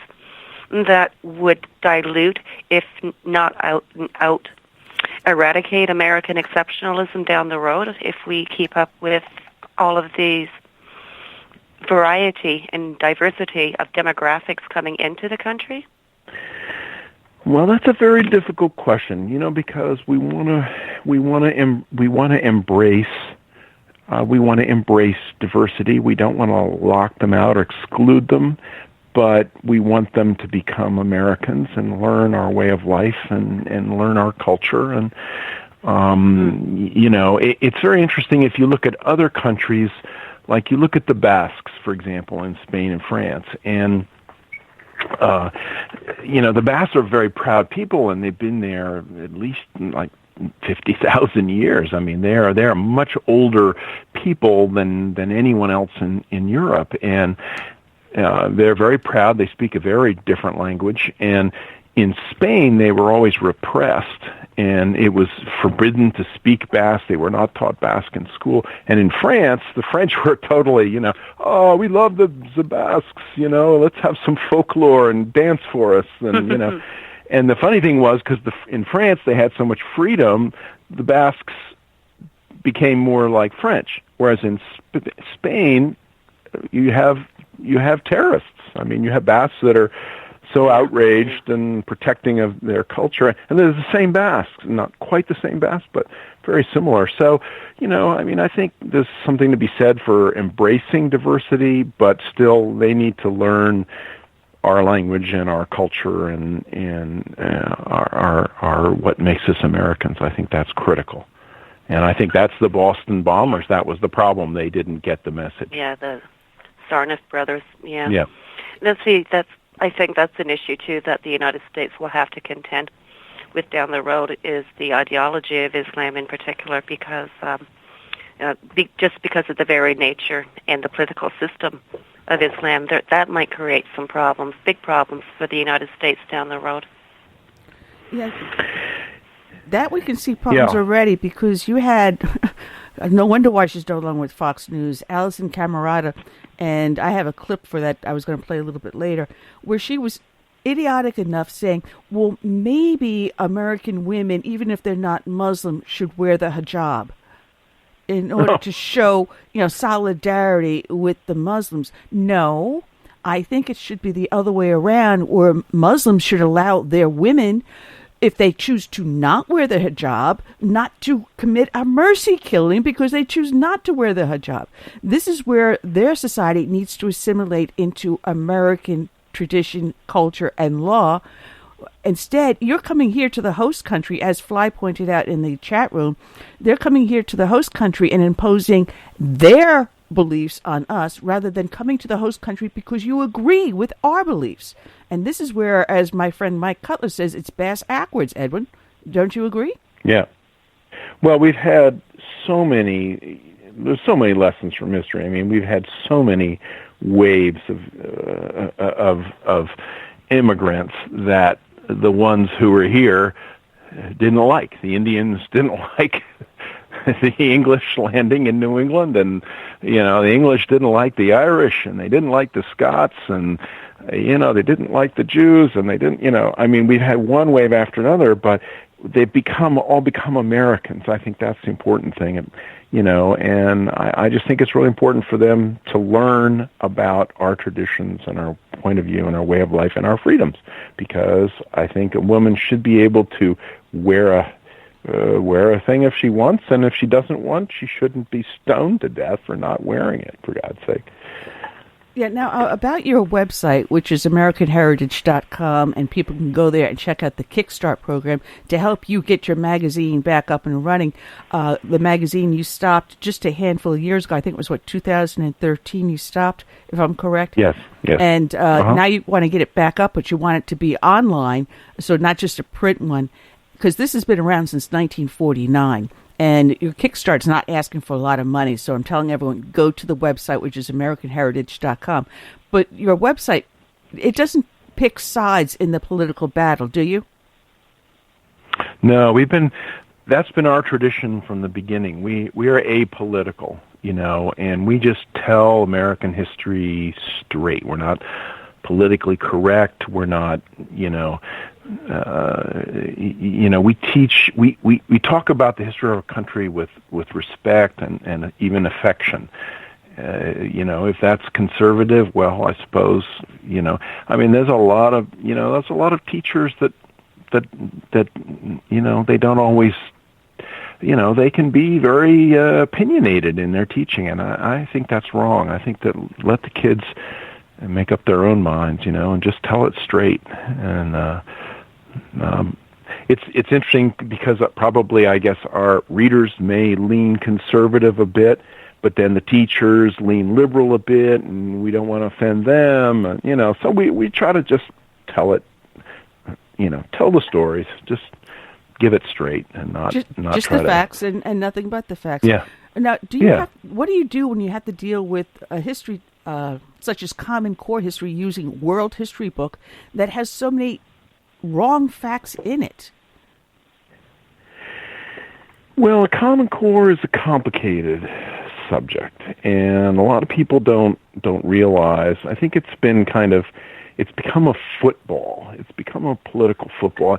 that would dilute, if not eradicate American exceptionalism down the road if we keep up with all of these variety and diversity of demographics coming into the country? Well, that's a very difficult question, because we want to embrace diversity. We don't want to lock them out or exclude them, but we want them to become Americans and learn our way of life and learn our culture. And it's very interesting if you look at other countries, like you look at the Basques, for example, in Spain and France, and the Basques are very proud people, and they've been there at least like 50,000 years. I mean, they're much older people than anyone else in Europe, and they're very proud. They speak a very different language, and in Spain they were always repressed, and it was forbidden to speak Basque. They were not taught Basque in school. And in France, the French were totally, oh, we love the Basques, let's have some folklore and dance for us, and And the funny thing was, because in France they had so much freedom, the Basques became more like French. Whereas in Spain, you have terrorists. I mean, you have Basques that are so outraged and protecting of their culture. And there's the same Basques, not quite the same Basques, but very similar. So, I think there's something to be said for embracing diversity, but still they need to learn our language and our culture and our what makes us Americans. I think that's critical. And I think that's the Boston bombers. That was the problem. They didn't get the message. Yeah, the Sarnoff brothers. Yeah. Yeah. I think that's an issue too that the United States will have to contend with down the road, is the ideology of Islam in particular, because just because of the very nature and the political system of Islam, that might create some problems, big problems for the United States down the road. Yeah, that we can see problems already, because you had, no wonder why she's no longer with Fox News, Alison Camerata, and I have a clip for that I was going to play a little bit later, where she was idiotic enough saying, well, maybe American women, even if they're not Muslim, should wear the hijab in order to show, solidarity with the Muslims. No, I think it should be the other way around, where Muslims should allow their women, if they choose to not wear the hijab, not to commit a mercy killing because they choose not to wear the hijab. This is where their society needs to assimilate into American tradition, culture, and law. Instead, you're coming here to the host country, as Fly pointed out in the chat room. They're coming here to the host country and imposing their beliefs on us rather than coming to the host country because you agree with our beliefs. And this is where, as my friend Mike Cutler says, it's bass-ackwards, Edwin. Don't you agree? Yeah. Well, we've had there's so many lessons from history. I mean, we've had so many waves of immigrants that the ones who were here didn't like. The Indians didn't like the English landing in New England, and the English didn't like the Irish, and they didn't like the Scots, and they didn't like the Jews, and they didn't. We've had one wave after another, but they've all become Americans. I think that's the important thing, and I just think it's really important for them to learn about our traditions and our point of view and our way of life and our freedoms, because I think a woman should be able to wear a thing if she wants, and if she doesn't want, she shouldn't be stoned to death for not wearing it, for God's sake. Yeah, now about your website, which is AmericanHeritage.com, and people can go there and check out the Kickstart program to help you get your magazine back up and running. The magazine you stopped just a handful of years ago. I think it was, 2013 you stopped, if I'm correct? Yes. And now you want to get it back up, but you want it to be online, so not just a print one, because this has been around since 1949. And your Kickstart's not asking for a lot of money, so I'm telling everyone, go to the website, which is AmericanHeritage.com. But your website, it doesn't pick sides in the political battle, do you? No, that's been our tradition from the beginning. We are apolitical, and we just tell American history straight. We're not politically correct. We're not, we talk about the history of our country with respect and even affection. If that's conservative, well, I suppose, there's a lot of teachers that they don't always, they can be very opinionated in their teaching, and I think that's wrong. I think that let the kids make up their own minds, and just tell it straight. And it's interesting because probably, I guess, our readers may lean conservative a bit, but then the teachers lean liberal a bit, and we don't want to offend them. So we try to just tell it, tell the stories, just give it straight and not just try the facts and nothing but the facts. Yeah. Now, what do you do when you have to deal with a history such as Common Core history using World History book that has so many wrong facts in it? Well, a Common Core is a complicated subject, and a lot of people don't realize. I think it's become a football. It's become a political football.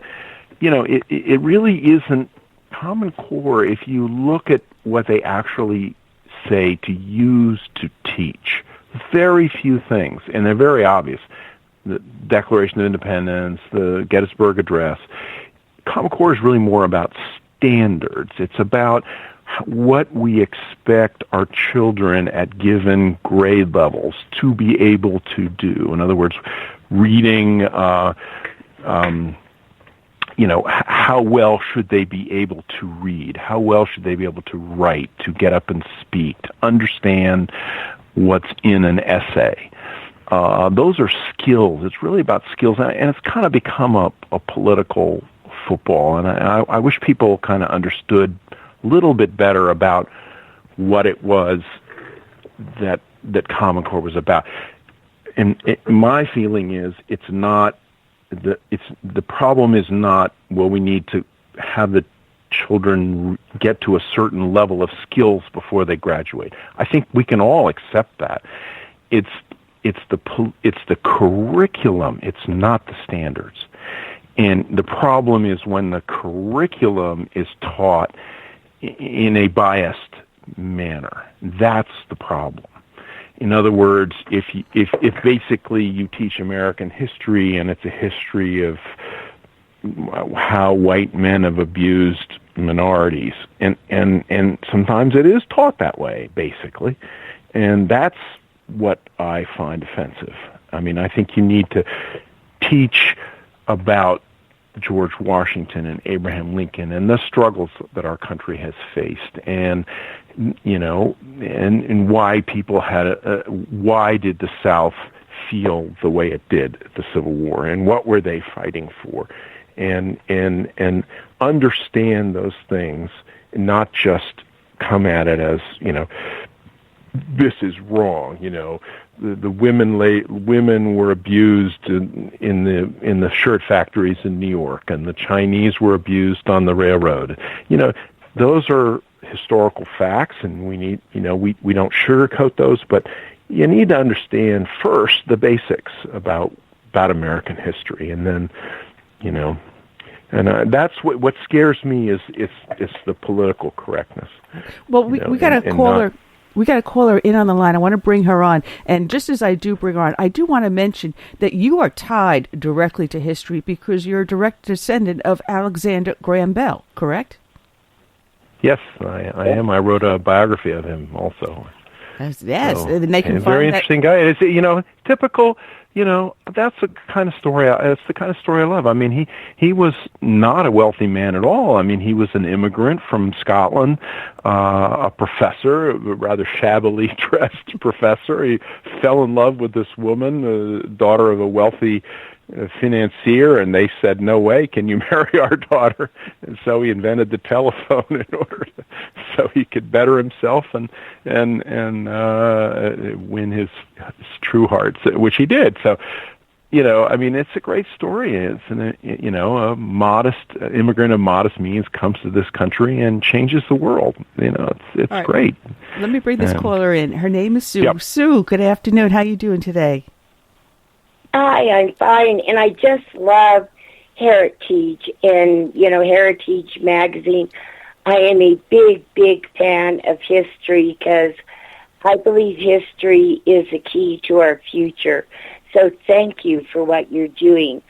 It really isn't Common Core. If you look at what they actually say to use to teach, very few things, and they're very obvious. The Declaration of Independence, the Gettysburg Address. Common Core is really more about standards. It's about what we expect our children at given grade levels to be able to do. In other words, reading, how well should they be able to read? How well should they be able to write, to get up and speak, to understand what's in an essay? Those are skills. It's really about skills, and it's kind of become a political football. And I wish people kind of understood a little bit better about what it was that Common Core was about. And my feeling is the problem is not, well, we need to have the children get to a certain level of skills before they graduate. I think we can all accept that. It's the curriculum. It's not the standards. And the problem is when the curriculum is taught in a biased manner. That's the problem. In other words, if basically you teach American history and it's a history of how white men have abused minorities, and sometimes it is taught that way, basically, and that's what I find offensive. I mean, I think you need to teach about George Washington and Abraham Lincoln and the struggles that our country has faced, and and why people why did the South feel the way it did at the Civil War, and what were they fighting for, and understand those things, and not just come at it as this is wrong. The women were abused in the shirt factories in New York, and the Chinese were abused on the railroad. Those are historical facts, and we need we don't sugarcoat those, but you need to understand first the basics about American history, and then and that's what scares me is it's the political correctness. Well, we got a caller. We got a caller in on the line. I want to bring her on. And just as I do bring her on, I do want to mention that you are tied directly to history because you're a direct descendant of Alexander Graham Bell, correct? Yes, I am. I wrote a biography of him also. Yes, so, and they can find very interesting guy. It's typical. That's the kind of story. It's the kind of story I love. I mean, he was not a wealthy man at all. I mean, he was an immigrant from Scotland, a professor, a rather shabbily dressed professor. He fell in love with this woman, the daughter of a wealthy financier, and they said, "No way, can you marry our daughter?" And so he invented the telephone in order so he could better himself and win his true hearts, which he did. So, I mean, it's a great story. It's a modest immigrant of modest means comes to this country and changes the world. It's right. Great. Let me bring this caller in. Her name is Sue. Yep. Sue, good afternoon. How you doing today? Hi, I'm fine, and I just love Heritage and, Heritage Magazine. I am a big, big fan of history because I believe history is a key to our future. So thank you for what you're doing.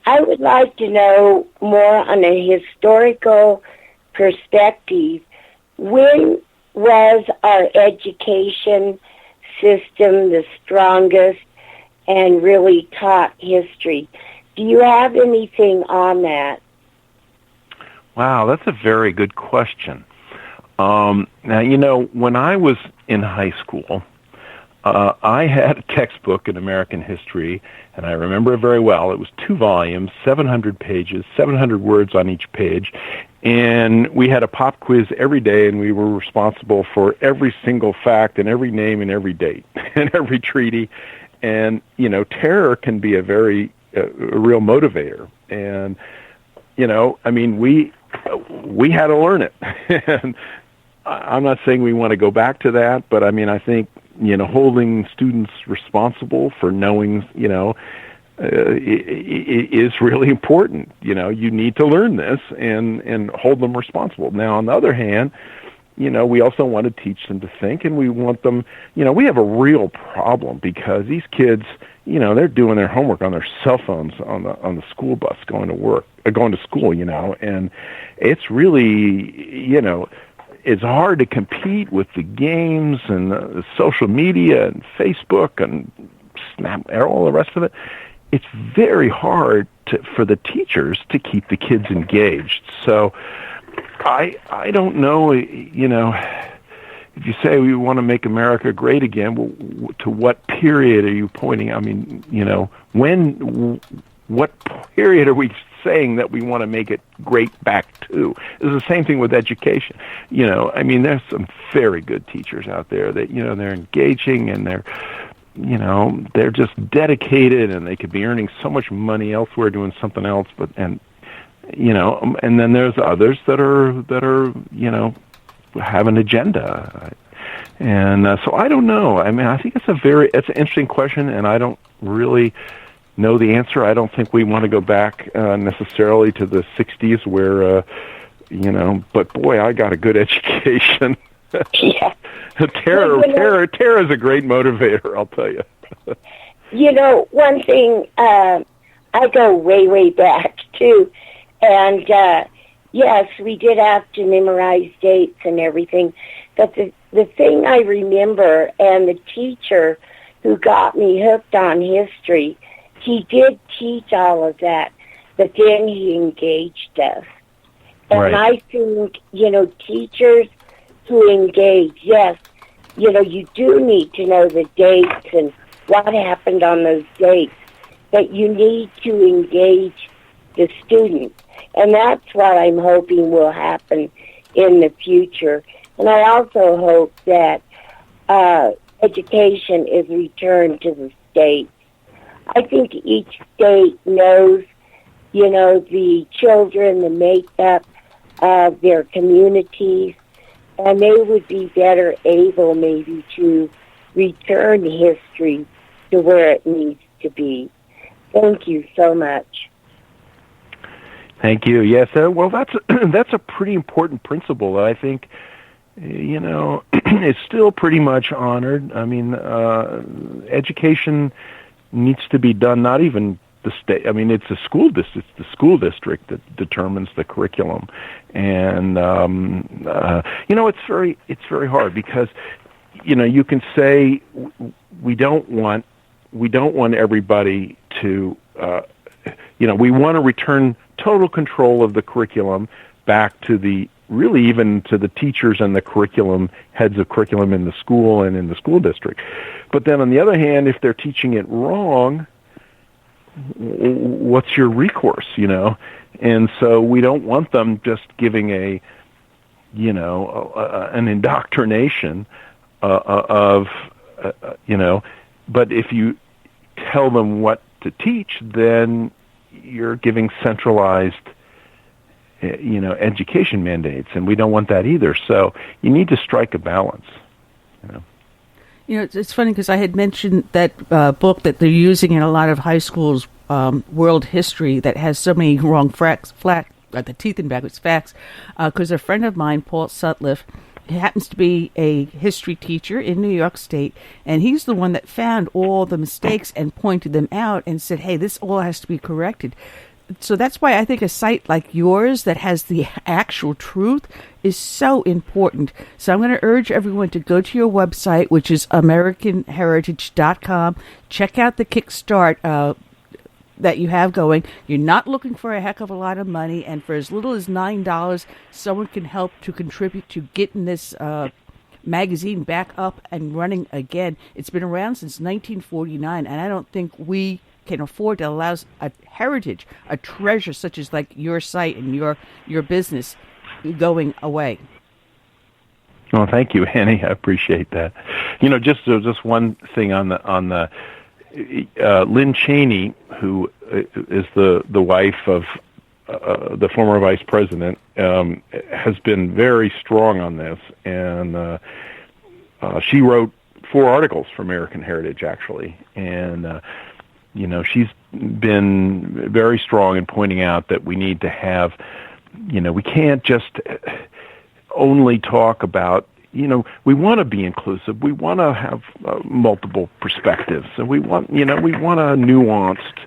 I would like to know more on a historical perspective. When was our education system the strongest and really taught history? Do you have anything on that? Wow, that's a very good question. Now, when I was in high school, I had a textbook in American history, and I remember it very well. It was 2 volumes, 700 pages, 700 words on each page, and we had a pop quiz every day, and we were responsible for every single fact and every name and every date and every treaty. And, terror can be a real motivator. And, we had to learn it. And I'm not saying we want to go back to that, but I think, holding students responsible for knowing, is really important. You need to learn this and hold them responsible. Now, on the other hand, we also want to teach them to think, and we want them, we have a real problem because these kids, they're doing their homework on their cell phones on the school bus going to school, and it's really, it's hard to compete with the games and the social media and Facebook and Snap, all the rest of it. It's very hard for the teachers to keep the kids engaged. So I don't know, if you say we want to make America great again, well, to what period are you pointing? What period are we saying that we want to make it great back to? It's the same thing with education. There's some very good teachers out there that, they're engaging and they're just dedicated, and they could be earning so much money elsewhere doing something else, and then there's others that are have an agenda. And so I don't know. I think it's an interesting question, and I don't really know the answer. I don't think we want to go back necessarily to the 60s where, but boy, I got a good education. Yeah. Terror is a great motivator, I'll tell you. One thing, I go way, way back, too. And, yes, we did have to memorize dates and everything. But the thing I remember, and the teacher who got me hooked on history, he did teach all of that, but then he engaged us. And right. I think, teachers who engage, yes, you do need to know the dates and what happened on those dates, but you need to engage the students. And that's what I'm hoping will happen in the future. And I also hope that education is returned to the states. I think each state knows, the children, the makeup of their communities, and they would be better able maybe to return history to where it needs to be. Thank you so much. Thank you. Yes, well, that's a pretty important principle that I think, is still pretty much honored. Education needs to be done, not even the state. It's the school district. It's the school district that determines the curriculum, and it's very hard because you can say we don't want everybody to we want to return total control of the curriculum back to even to the teachers and the curriculum heads of curriculum in the school and in the school district. But then on the other hand, if they're teaching it wrong, what's your recourse, And so we don't want them just giving an indoctrination but if you tell them what to teach, then you're giving centralized education mandates, and we don't want that either. So you need to strike a balance. It's funny because I had mentioned that book that they're using in a lot of high schools world history that has so many wrong the teeth in backwards facts, because a friend of mine, Paul Sutliff, he happens to be a history teacher in New York State, and he's the one that found all the mistakes and pointed them out and said, hey, this all has to be corrected. So that's why I think a site like yours that has the actual truth is so important. So I'm going to urge everyone to go to your website, which is AmericanHeritage.com. Check out the Kickstart that you have going. You're not looking for a heck of a lot of money, and for as little as $9, someone can help to contribute to getting this magazine back up and running again. It's been around since 1949, and I don't think we can afford to allow a heritage, a treasure such as like your site and your business going away. Well, thank you, Annie. I appreciate that. Just one thing on the Lynn Cheney, who is the wife of the former vice president, has been very strong on this, and she wrote 4 articles for American Heritage, actually, and she's been very strong in pointing out that we need to have, we can't just only talk about, we want to be inclusive. We want to have multiple perspectives, and we want a nuanced,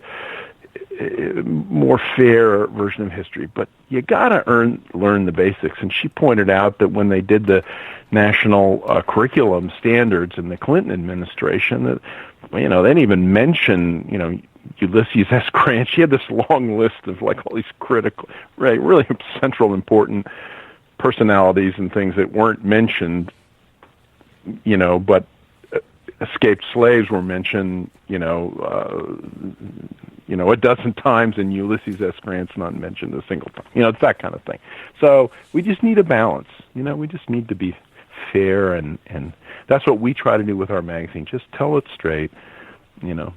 more fair version of history. But you got to learn the basics. And she pointed out that when they did the national curriculum standards in the Clinton administration, that they didn't even mention Ulysses S. Grant. She had this long list of like all these critical, really central, important personalities and things that weren't mentioned, but escaped slaves were mentioned, a dozen times, and Ulysses S. Grant's not mentioned a single time. It's that kind of thing. So we just need a balance. We just need to be fair, and that's what we try to do with our magazine. Just tell it straight, Well,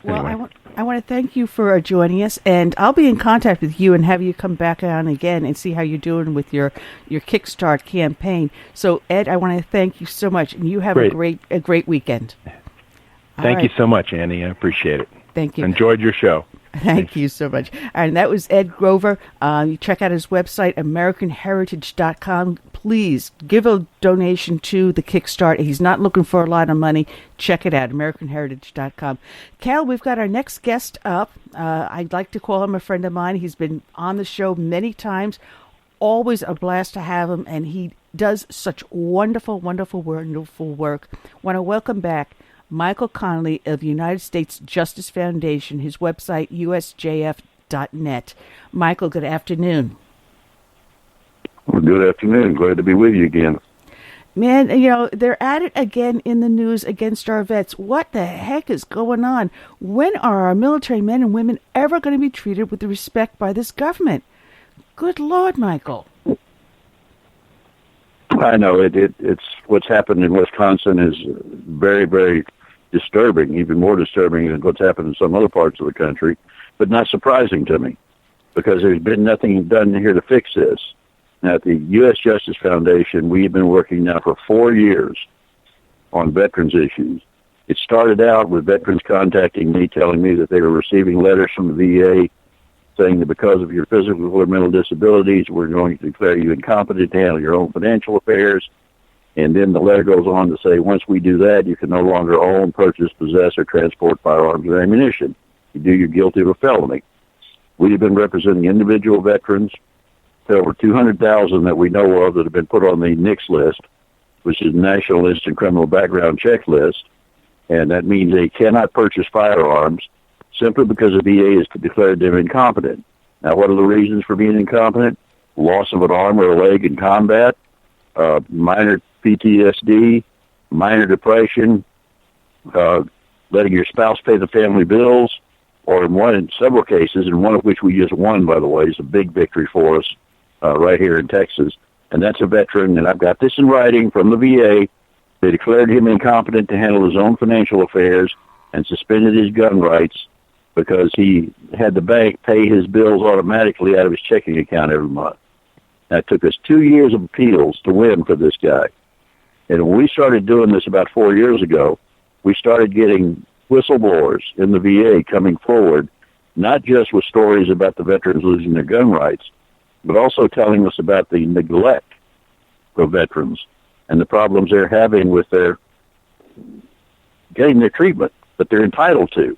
anyway. I want to thank you for joining us, and I'll be in contact with you and have you come back on again and see how you're doing with your Kickstart campaign. So, Ed, I want to thank you so much, and you have a great weekend. Thank you so much, Annie. I appreciate it. Thank you. Enjoyed your show. Thank you so much. And that was Ed Grover. You check out his website, AmericanHeritage.com. Please give a donation to the Kickstart. He's not looking for a lot of money. Check it out, AmericanHeritage.com. Cal, we've got our next guest up. I'd like to call him a friend of mine. He's been on the show many times. Always a blast to have him, and he does such wonderful, wonderful, wonderful work. Want to welcome back Michael Connolly of the United States Justice Foundation, his website, usjf.net. Michael, good afternoon. Well, good afternoon. Glad to be with you again. Man, they're at it again in the news against our vets. What the heck is going on? When are our military men and women ever going to be treated with respect by this government? Good Lord, Michael. I know it's what's happened in Wisconsin is very, very disturbing, even more disturbing than what's happened in some other parts of the country, but not surprising to me because there's been nothing done here to fix this. Now, at the U.S. Justice Foundation, we've been working now for 4 years on veterans issues. It started out with veterans contacting me, telling me that they were receiving letters from the VA saying that because of your physical or mental disabilities, we're going to declare you incompetent to handle your own financial affairs. And then the letter goes on to say, once we do that, you can no longer own, purchase, possess, or transport firearms or ammunition. You do, you're guilty of a felony. We have been representing individual veterans, over 200,000 that we know of that have been put on the NICS list, which is National Instant Criminal Background Check list. And that means they cannot purchase firearms simply because the VA has declared them incompetent. Now, what are the reasons for being incompetent? Loss of an arm or a leg in combat, minor PTSD, minor depression, letting your spouse pay the family bills, or in several cases, and one of which we just won, by the way, is a big victory for us right here in Texas. And that's a veteran, and I've got this in writing from the VA. They declared him incompetent to handle his own financial affairs and suspended his gun rights because he had the bank pay his bills automatically out of his checking account every month. That took us 2 years of appeals to win for this guy. And when we started doing this about 4 years ago, we started getting whistleblowers in the VA coming forward, not just with stories about the veterans losing their gun rights, but also telling us about the neglect of veterans and the problems they're having with their getting their treatment that they're entitled to.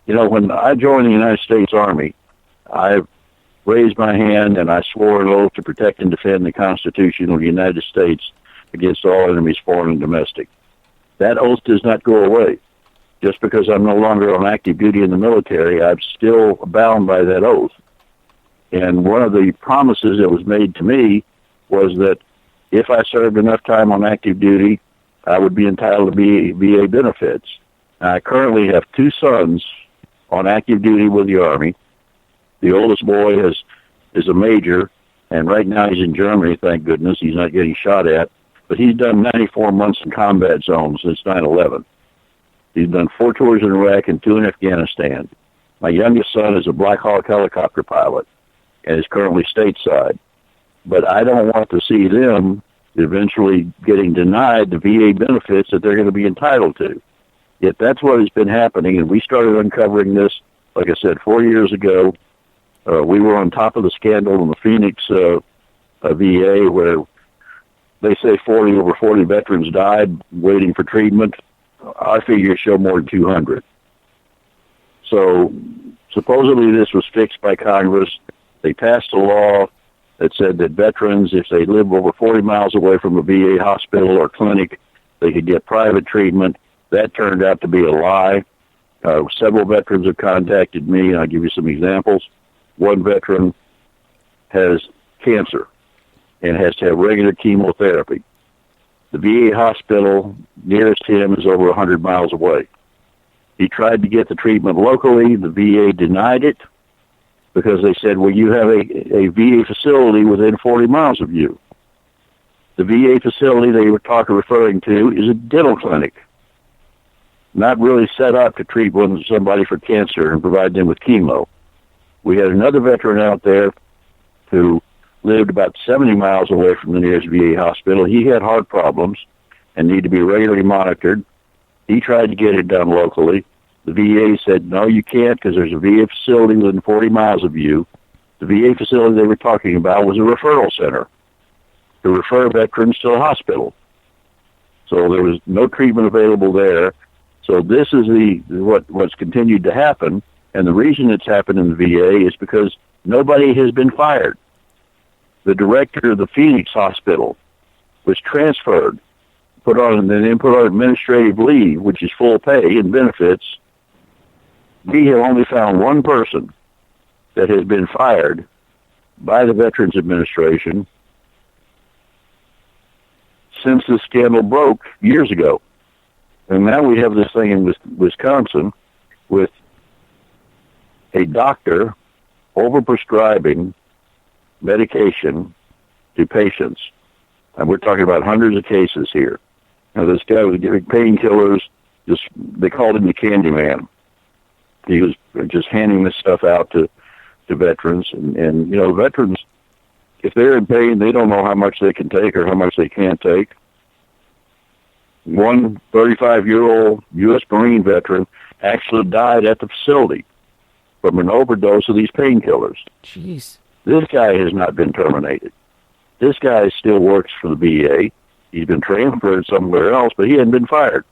You know, when I joined the United States Army, I raised my hand and I swore an oath to protect and defend the Constitution of the United States against all enemies, foreign and domestic. That oath does not go away. Just because I'm no longer on active duty in the military, I'm still bound by that oath. And one of the promises that was made to me was that if I served enough time on active duty, I would be entitled to VA benefits. I currently have 2 sons on active duty with the Army. The oldest boy is a major, and right now he's in Germany, thank goodness. He's not getting shot at. But he's done 94 months in combat zones since 9/11. He's done 4 tours in Iraq and 2 in Afghanistan. My youngest son is a Black Hawk helicopter pilot and is currently stateside. But I don't want to see them eventually getting denied the VA benefits that they're going to be entitled to. Yet that's what has been happening, and we started uncovering this, like I said, 4 years ago. We were on top of the scandal in the Phoenix VA where they say over 40 veterans died waiting for treatment. Our figures show more than 200. So supposedly this was fixed by Congress. They passed a law that said that veterans, if they live over 40 miles away from a VA hospital or clinic, they could get private treatment. That turned out to be a lie. Several veterans have contacted me, and I'll give you some examples. One veteran has cancer and has to have regular chemotherapy. The VA hospital nearest him is over 100 miles away. He tried to get the treatment locally. The VA denied it because they said, well, you have a VA facility within 40 miles of you. The VA facility they were referring to is a dental clinic, not really set up to treat somebody for cancer and provide them with chemo. We had another veteran out there who lived about 70 miles away from the nearest VA hospital. He had heart problems and needed to be regularly monitored. He tried to get it done locally. The VA said, no, you can't because there's a VA facility within 40 miles of you. The VA facility they were talking about was a referral center to refer veterans to the hospital. So there was no treatment available there. So this is what's continued to happen. And the reason it's happened in the VA is because nobody has been fired. The director of the Phoenix hospital was transferred, put on administrative leave, which is full pay and benefits. We have only found one person that has been fired by the Veterans Administration since the scandal broke years ago. And now we have this thing in Wisconsin with a doctor overprescribing medication to patients. And we're talking about hundreds of cases here. Now, this guy was giving painkillers. They called him the candy man. He was just handing this stuff out to veterans. And, you know, veterans, if they're in pain, they don't know how much they can take or how much they can't take. One 35-year-old U.S. Marine veteran actually died at the facility from an overdose of these painkillers. Jeez. This guy has not been terminated. This guy still works for the VA. He's been transferred somewhere else, but he hadn't been fired.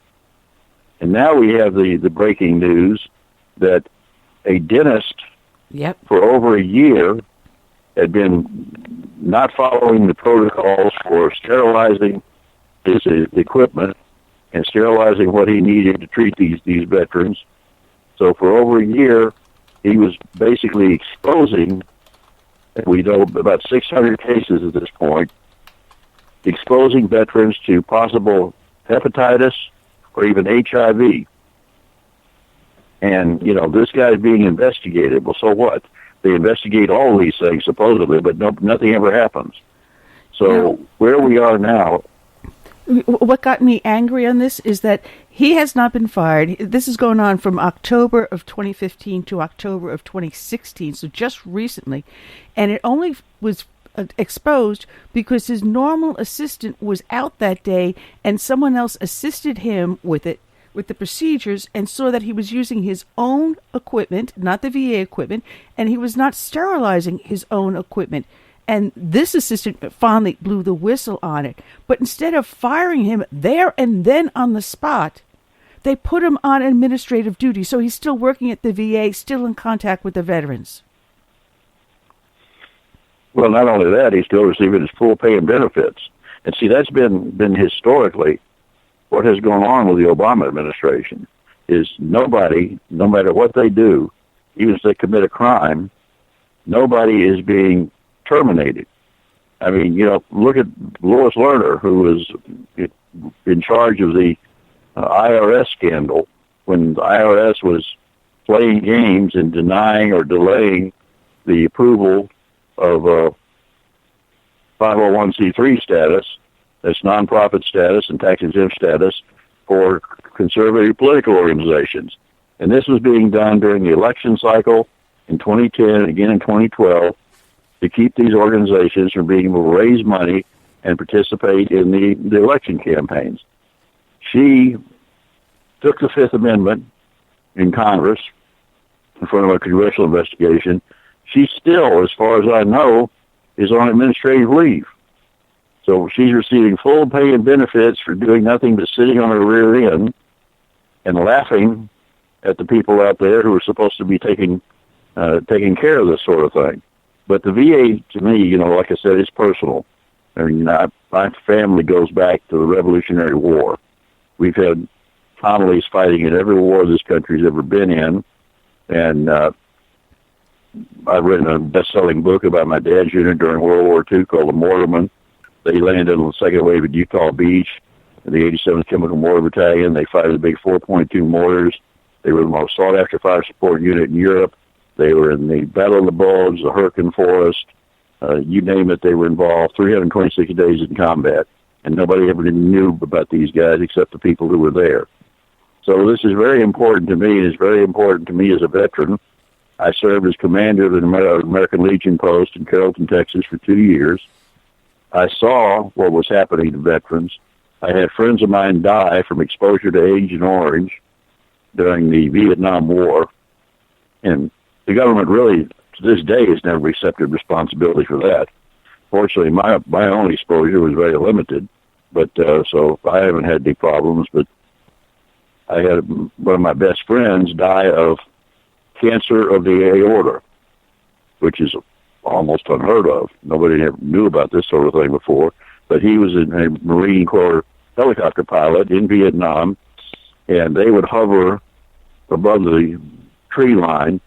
And now we have the breaking news that a dentist for over a year had been not following the protocols for sterilizing his equipment and sterilizing what he needed to treat these veterans. So for over a year, he was basically exposing, we know about 600 cases at this point, exposing veterans to possible hepatitis or even HIV. And, you know, this guy's being investigated. Well, so what? They investigate all these things, supposedly, but nothing ever happens. So where we are now... What got me angry on this is that he has not been fired. This is going on from October of 2015 to October of 2016, so just recently. And it only was exposed because his normal assistant was out that day and someone else assisted him with it with the procedures and saw that he was using his own equipment, not the VA equipment, and he was not sterilizing his own equipment. And this assistant finally blew the whistle on it. But instead of firing him there and then on the spot, they put him on administrative duty. So he's still working at the VA, still in contact with the veterans. Well, not only that, he's still receiving his full pay and benefits. And see, that's been historically what has gone on with the Obama administration is nobody, no matter what they do, even if they commit a crime, nobody is being terminated. I mean, look at Lois Lerner, who was in charge of the IRS scandal when the IRS was playing games and denying or delaying the approval of 501c3 status, that's nonprofit status and tax-exempt status for conservative political organizations. And this was being done during the election cycle in 2010 and again in 2012 to keep these organizations from being able to raise money and participate in the election campaigns. She took the Fifth Amendment in Congress in front of a congressional investigation. She still, as far as I know, is on administrative leave. So she's receiving full pay and benefits for doing nothing but sitting on her rear end and laughing at the people out there who are supposed to be taking care of this sort of thing. But the VA, to me, like I said, is personal. I mean, my family goes back to the Revolutionary War. We've had families fighting in every war this country's ever been in. And I've written a best-selling book about my dad's unit during World War II called The Mortarmen. They landed on the second wave at Utah Beach, in the 87th Chemical Mortar Battalion. They fired the big 4.2 mortars. They were the most sought-after fire support unit in Europe. They were in the Battle of the Bulge, the Hurricane Forest, you name it, they were involved 326 days in combat. And nobody ever knew about these guys except the people who were there. So this is very important to me, and it's very important to me as a veteran. I served as commander of the American Legion post in Carrollton, Texas for 2 years. I saw what was happening to veterans. I had friends of mine die from exposure to Agent Orange during the Vietnam War. And the government really, to this day, has never accepted responsibility for that. Fortunately, my own exposure was very limited, but so I haven't had any problems. But I had one of my best friends die of cancer of the aorta, which is almost unheard of. Nobody ever knew about this sort of thing before. But he was a Marine Corps helicopter pilot in Vietnam, and they would hover above the tree line.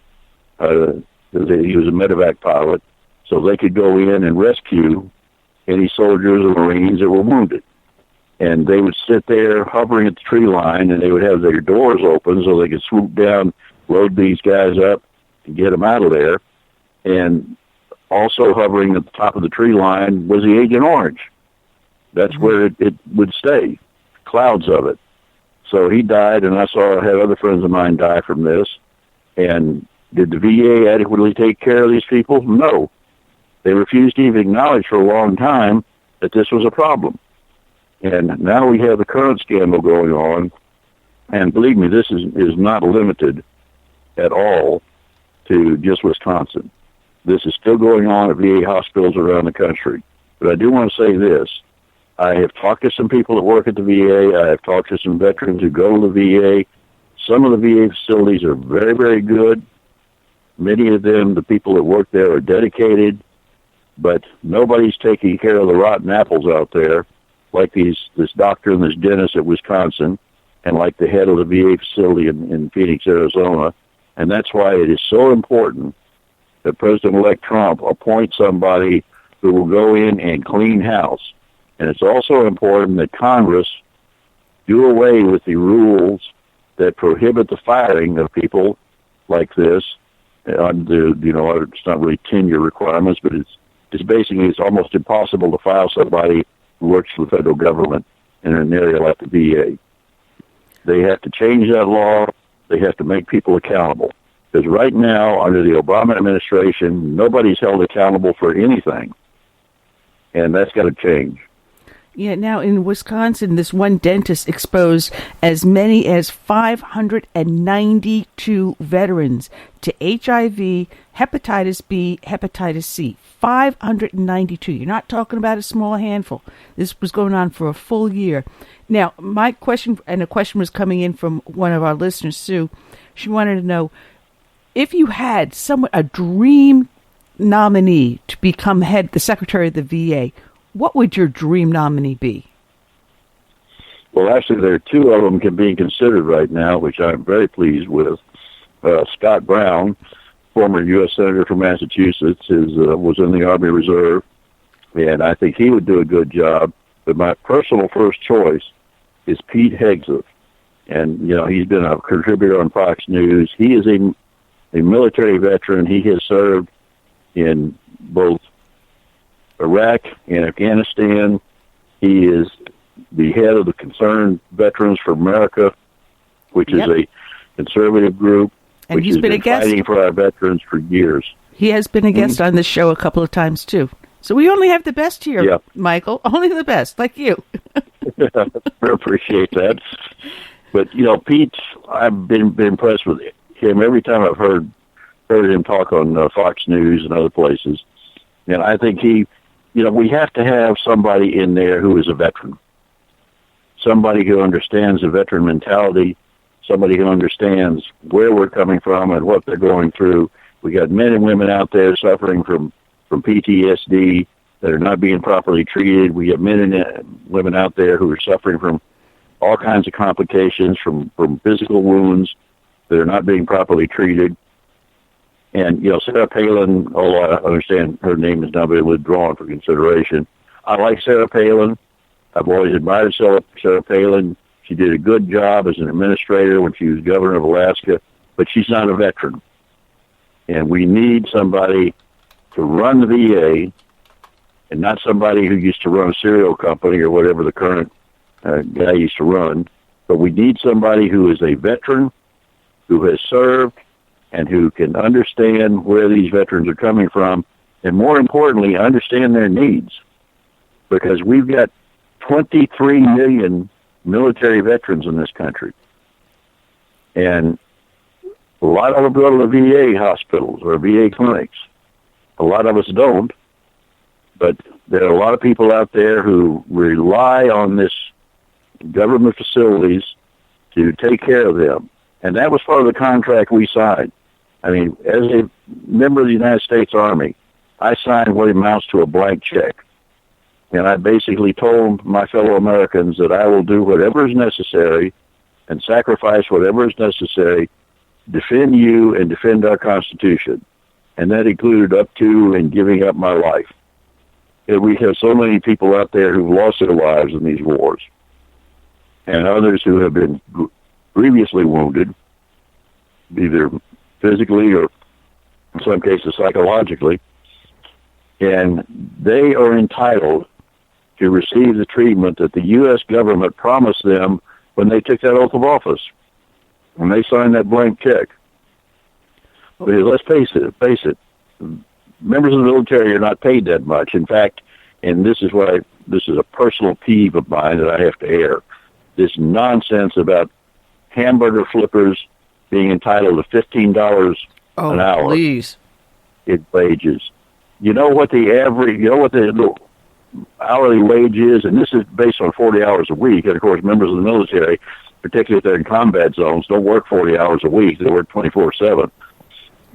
He was a medevac pilot, so they could go in and rescue any soldiers or Marines that were wounded. And they would sit there hovering at the tree line, and they would have their doors open so they could swoop down, load these guys up, and get them out of there. And also hovering at the top of the tree line was the Agent Orange. That's where it would stay, clouds of it. So he died, and I had other friends of mine die from this. And did the VA adequately take care of these people? No. They refused to even acknowledge for a long time that this was a problem. And now we have the current scandal going on, and believe me, this is not limited at all to just Wisconsin. This is still going on at VA hospitals around the country. But I do want to say this. I have talked to some people that work at the VA. I have talked to some veterans who go to the VA. Some of the VA facilities are very, very good. Many of them, the people that work there, are dedicated, but nobody's taking care of the rotten apples out there, like this doctor and this dentist at Wisconsin, and like the head of the VA facility in Phoenix, Arizona. And that's why it is so important that President-elect Trump appoint somebody who will go in and clean house. And it's also important that Congress do away with the rules that prohibit the firing of people like this. It's not really tenure requirements, but it's almost impossible to fire somebody who works for the federal government in an area like the VA. They have to change that law. They have to make people accountable. Because right now, under the Obama administration, nobody's held accountable for anything. And that's got to change. Yeah, now in Wisconsin, this one dentist exposed as many as 592 veterans to HIV, hepatitis B, hepatitis C. 592. You're not talking about a small handful. This was going on for a full year. Now, my question, and a question was coming in from one of our listeners, Sue. She wanted to know, if you had a dream nominee to become the secretary of the VA, what would your dream nominee be? Well, actually, there are two of them being considered right now, which I'm very pleased with. Scott Brown, former U.S. Senator from Massachusetts, was in the Army Reserve, and I think he would do a good job. But my personal first choice is Pete Hegseth. And, he's been a contributor on Fox News. He is a military veteran. He has served in both Iraq and Afghanistan. He is the head of the Concerned Veterans for America, which is a conservative group, and which he's has been fighting for our veterans for years. He has been a guest on this show a couple of times, too. So we only have the best here, Michael. Only the best, like you. I appreciate that. But, Pete, I've been impressed with him every time I've heard him talk on Fox News and other places. And I think we have to have somebody in there who is a veteran, somebody who understands the veteran mentality, somebody who understands where we're coming from and what they're going through. We got men and women out there suffering from PTSD that are not being properly treated. We have men and women out there who are suffering from all kinds of complications, from physical wounds that are not being properly treated. And, Sarah Palin, although I understand her name has now been withdrawn for consideration, I like Sarah Palin. I've always admired Sarah Palin. She did a good job as an administrator when she was governor of Alaska, but she's not a veteran. And we need somebody to run the VA, and not somebody who used to run a cereal company or whatever the current guy used to run. But we need somebody who is a veteran, who has served, and who can understand where these veterans are coming from, and more importantly, understand their needs. Because we've got 23 million military veterans in this country. And a lot of them go to the VA hospitals or VA clinics. A lot of us don't. But there are a lot of people out there who rely on this government facilities to take care of them. And that was part of the contract we signed. I mean, as a member of the United States Army, I signed what amounts to a blank check. And I basically told my fellow Americans that I will do whatever is necessary and sacrifice whatever is necessary, defend you and defend our Constitution. And that included up to and giving up my life. And we have so many people out there who've lost their lives in these wars, and others who have been grievously wounded, either physically or in some cases psychologically, and they are entitled to receive the treatment that the U.S. government promised them when they took that oath of office, when they signed that blank check. Because let's face it, members of the military are not paid that much. In fact, and this is a personal peeve of mine that I have to air, this nonsense about hamburger flippers being entitled to $15 an hour please. in wages. You know what the hourly wage is, and this is based on 40 hours a week. And of course, members of the military, particularly if they're in combat zones, don't work 40 hours a week. They work 24/7.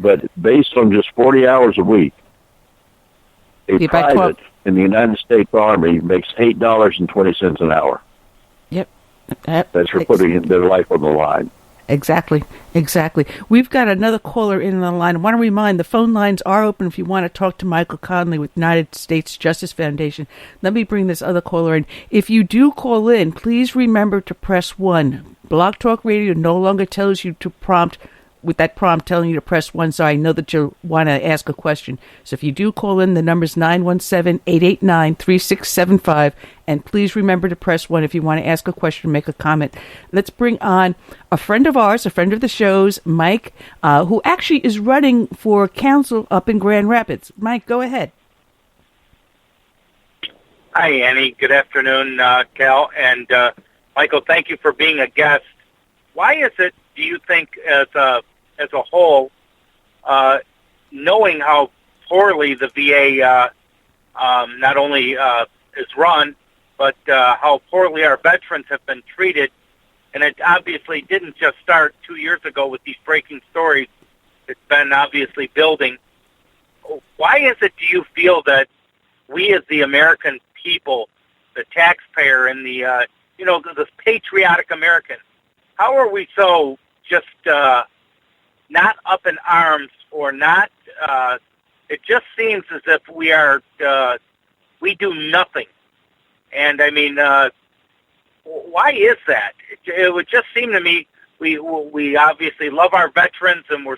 But based on just 40 hours a week, a private in the United States Army makes $8.20 an hour. Yep. That's for putting their life on the line. Exactly. We've got another caller in the line. I want to remind the phone lines are open if you want to talk to Michael Conley with United States Justice Foundation. Let me bring this other caller in. If you do call in, please remember to press 1. Blog Talk Radio no longer tells you to prompt with that prompt telling you to press 1, so I know that you want to ask a question. So if you do call in, the number's 917-889-3675, and please remember to press 1 if you want to ask a question or make a comment. Let's bring on a friend of ours, a friend of the show's, Mike, who actually is running for council up in Grand Rapids. Mike, go ahead. Hi, Annie. Good afternoon, Cal. And Michael, thank you for being a guest. Why is it, do you think, as a whole, knowing how poorly the VA not only is run, but how poorly our veterans have been treated, and it obviously didn't just start 2 years ago with these breaking stories. It's been obviously building. Why is it, do you feel, that we as the American people, the taxpayer and the patriotic American, how are we so just not up in arms or not? It just seems as if we do nothing. And I mean, why is that? It would just seem to me we obviously love our veterans and we're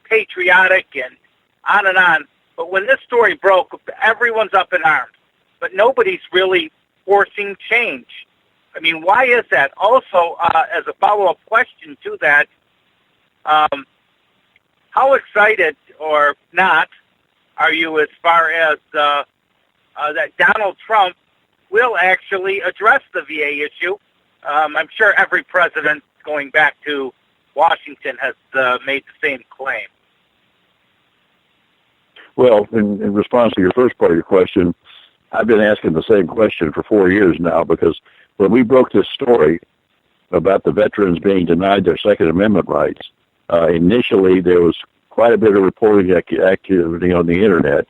patriotic and on. But when this story broke, everyone's up in arms. But nobody's really forcing change. I mean, why is that? Also, as a follow-up question to that, how excited or not are you as far as that Donald Trump will actually address the VA issue? I'm sure every president going back to Washington has made the same claim. Well, in response to your first part of your question, I've been asking the same question for 4 years now, because when we broke this story about the veterans being denied their Second Amendment rights, initially there was quite a bit of reporting activity on the Internet,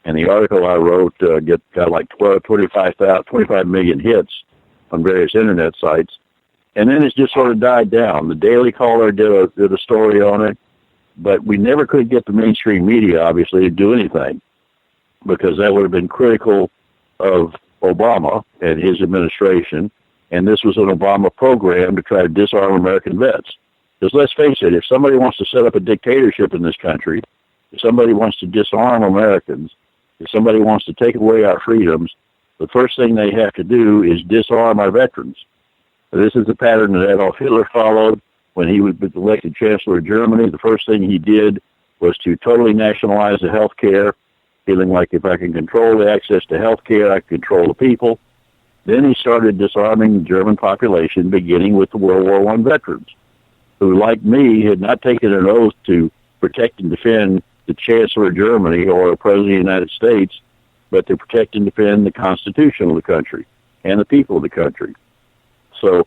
and the article I wrote got like 25 million hits on various Internet sites, and then it's just sort of died down. The Daily Caller did a story on it, but we never could get the mainstream media, obviously, to do anything, because that would have been critical of Obama and his administration, and this was an Obama program to try to disarm American vets. Because let's face it, if somebody wants to set up a dictatorship in this country, if somebody wants to disarm Americans, if somebody wants to take away our freedoms, the first thing they have to do is disarm our veterans. This is the pattern that Adolf Hitler followed when he was elected Chancellor of Germany. The first thing he did was to totally nationalize the health care, feeling like if I can control the access to health care, I can control the people. Then he started disarming the German population, beginning with the World War I veterans, who, like me, had not taken an oath to protect and defend the Chancellor of Germany or the President of the United States, but to protect and defend the Constitution of the country and the people of the country. So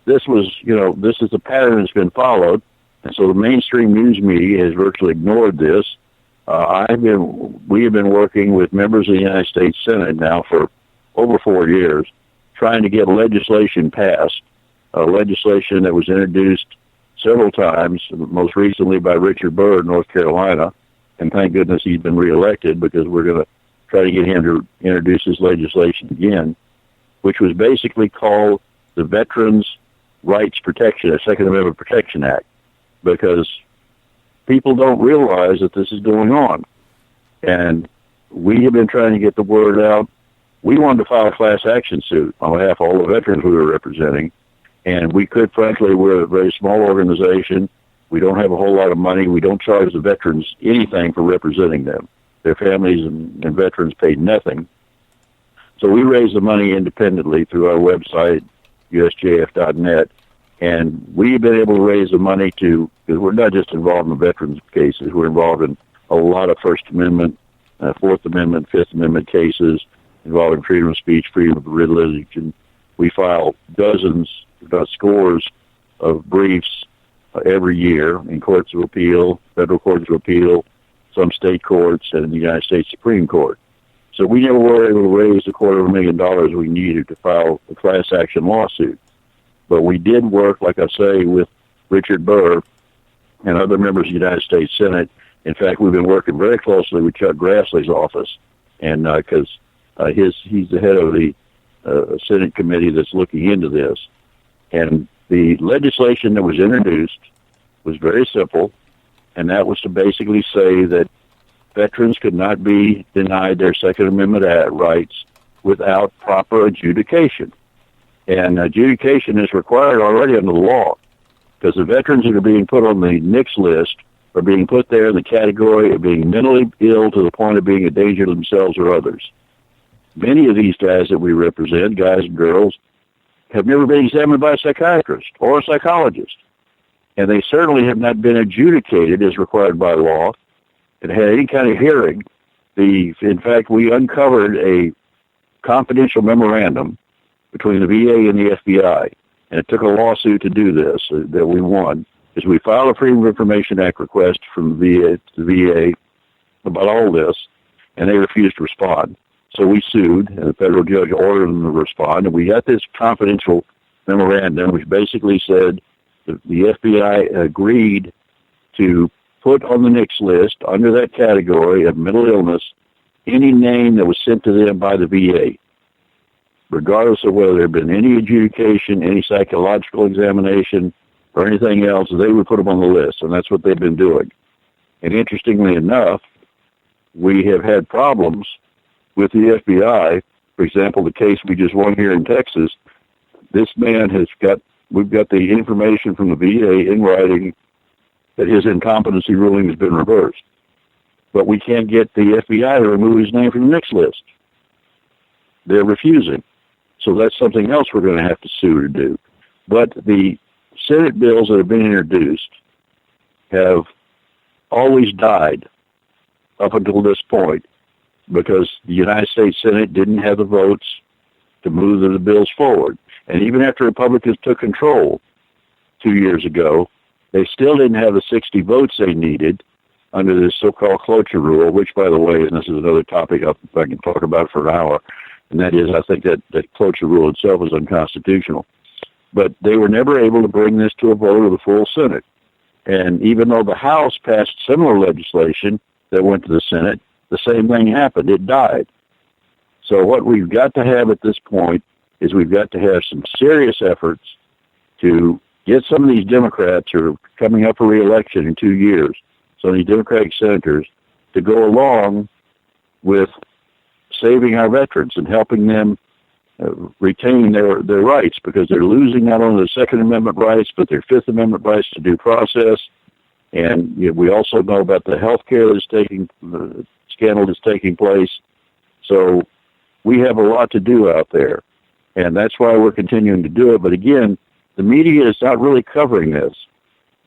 this is a pattern that's been followed, and so the mainstream news media has virtually ignored this. We have been working with members of the United States Senate now for over 4 years, trying to get legislation passed, legislation that was introduced several times, most recently by Richard Burr in North Carolina, and thank goodness he's been reelected, because we're going to try to get him to introduce his legislation again, which was basically called the Veterans Rights Protection, a Second Amendment Protection Act, because people don't realize that this is going on. And we have been trying to get the word out. We wanted to file a class action suit on behalf of all the veterans we were representing, and we could, frankly, we're a very small organization. We don't have a whole lot of money. We don't charge the veterans anything for representing them. Their families and veterans paid nothing. So we raised the money independently through our website, usjf.net, and we've been able to raise the money because we're not just involved in veterans cases, we're involved in a lot of First Amendment, Fourth Amendment, Fifth Amendment cases involving freedom of speech, freedom of religion. We file dozens, if not scores, of briefs every year in courts of appeal, federal courts of appeal, some state courts, and in the United States Supreme Court. So we never were able to raise the $250,000 we needed to file a class action lawsuit. But we did work, like I say, with Richard Burr and other members of the United States Senate. In fact, we've been working very closely with Chuck Grassley's office, and because he's the head of the Senate committee that's looking into this. And the legislation that was introduced was very simple, and that was to basically say that veterans could not be denied their Second Amendment rights without proper adjudication. And adjudication is required already under the law, because the veterans that are being put on the NICS list are being put there in the category of being mentally ill to the point of being a danger to themselves or others. many of these guys that we represent, guys and girls, have never been examined by a psychiatrist or a psychologist. And they certainly have not been adjudicated as required by law and had any kind of hearing. In fact, we uncovered a confidential memorandum between the VA and the FBI, and it took a lawsuit to do this that we won, is we filed a Freedom of Information Act request from the VA about all this, and they refused to respond. So we sued, and the federal judge ordered them to respond, and we got this confidential memorandum, which basically said that the FBI agreed to put on the NICS list, under that category of mental illness, any name that was sent to them by the VA, regardless of whether there had been any adjudication, any psychological examination, or anything else. They would put them on the list, and that's what they've been doing. And interestingly enough, we have had problems with the FBI. For example, the case we just won here in Texas, this man we've got the information from the VA in writing that his incompetency ruling has been reversed. But we can't get the FBI to remove his name from the NICS list. They're refusing. So that's something else we're going to have to sue to do. But the Senate bills that have been introduced have always died up until this point because the United States Senate didn't have the votes to move the bills forward. And even after Republicans took control 2 years ago, they still didn't have the 60 votes they needed under this so-called cloture rule, which, by the way, and this is another topic I can talk about for an hour, and that is I think that cloture rule itself is unconstitutional. But they were never able to bring this to a vote of the full Senate. And even though the House passed similar legislation that went to the Senate, the same thing happened. It died. So what we've got to have at this point is we've got to have some serious efforts to get some of these Democrats who are coming up for re-election in 2 years, some of these Democratic senators, to go along with saving our veterans and helping them retain their rights, because they're losing not only their Second Amendment rights, but their Fifth Amendment rights to due process. And we also know about the health care scandal that's taking place. So we have a lot to do out there, and that's why we're continuing to do it. But again, the media is not really covering this.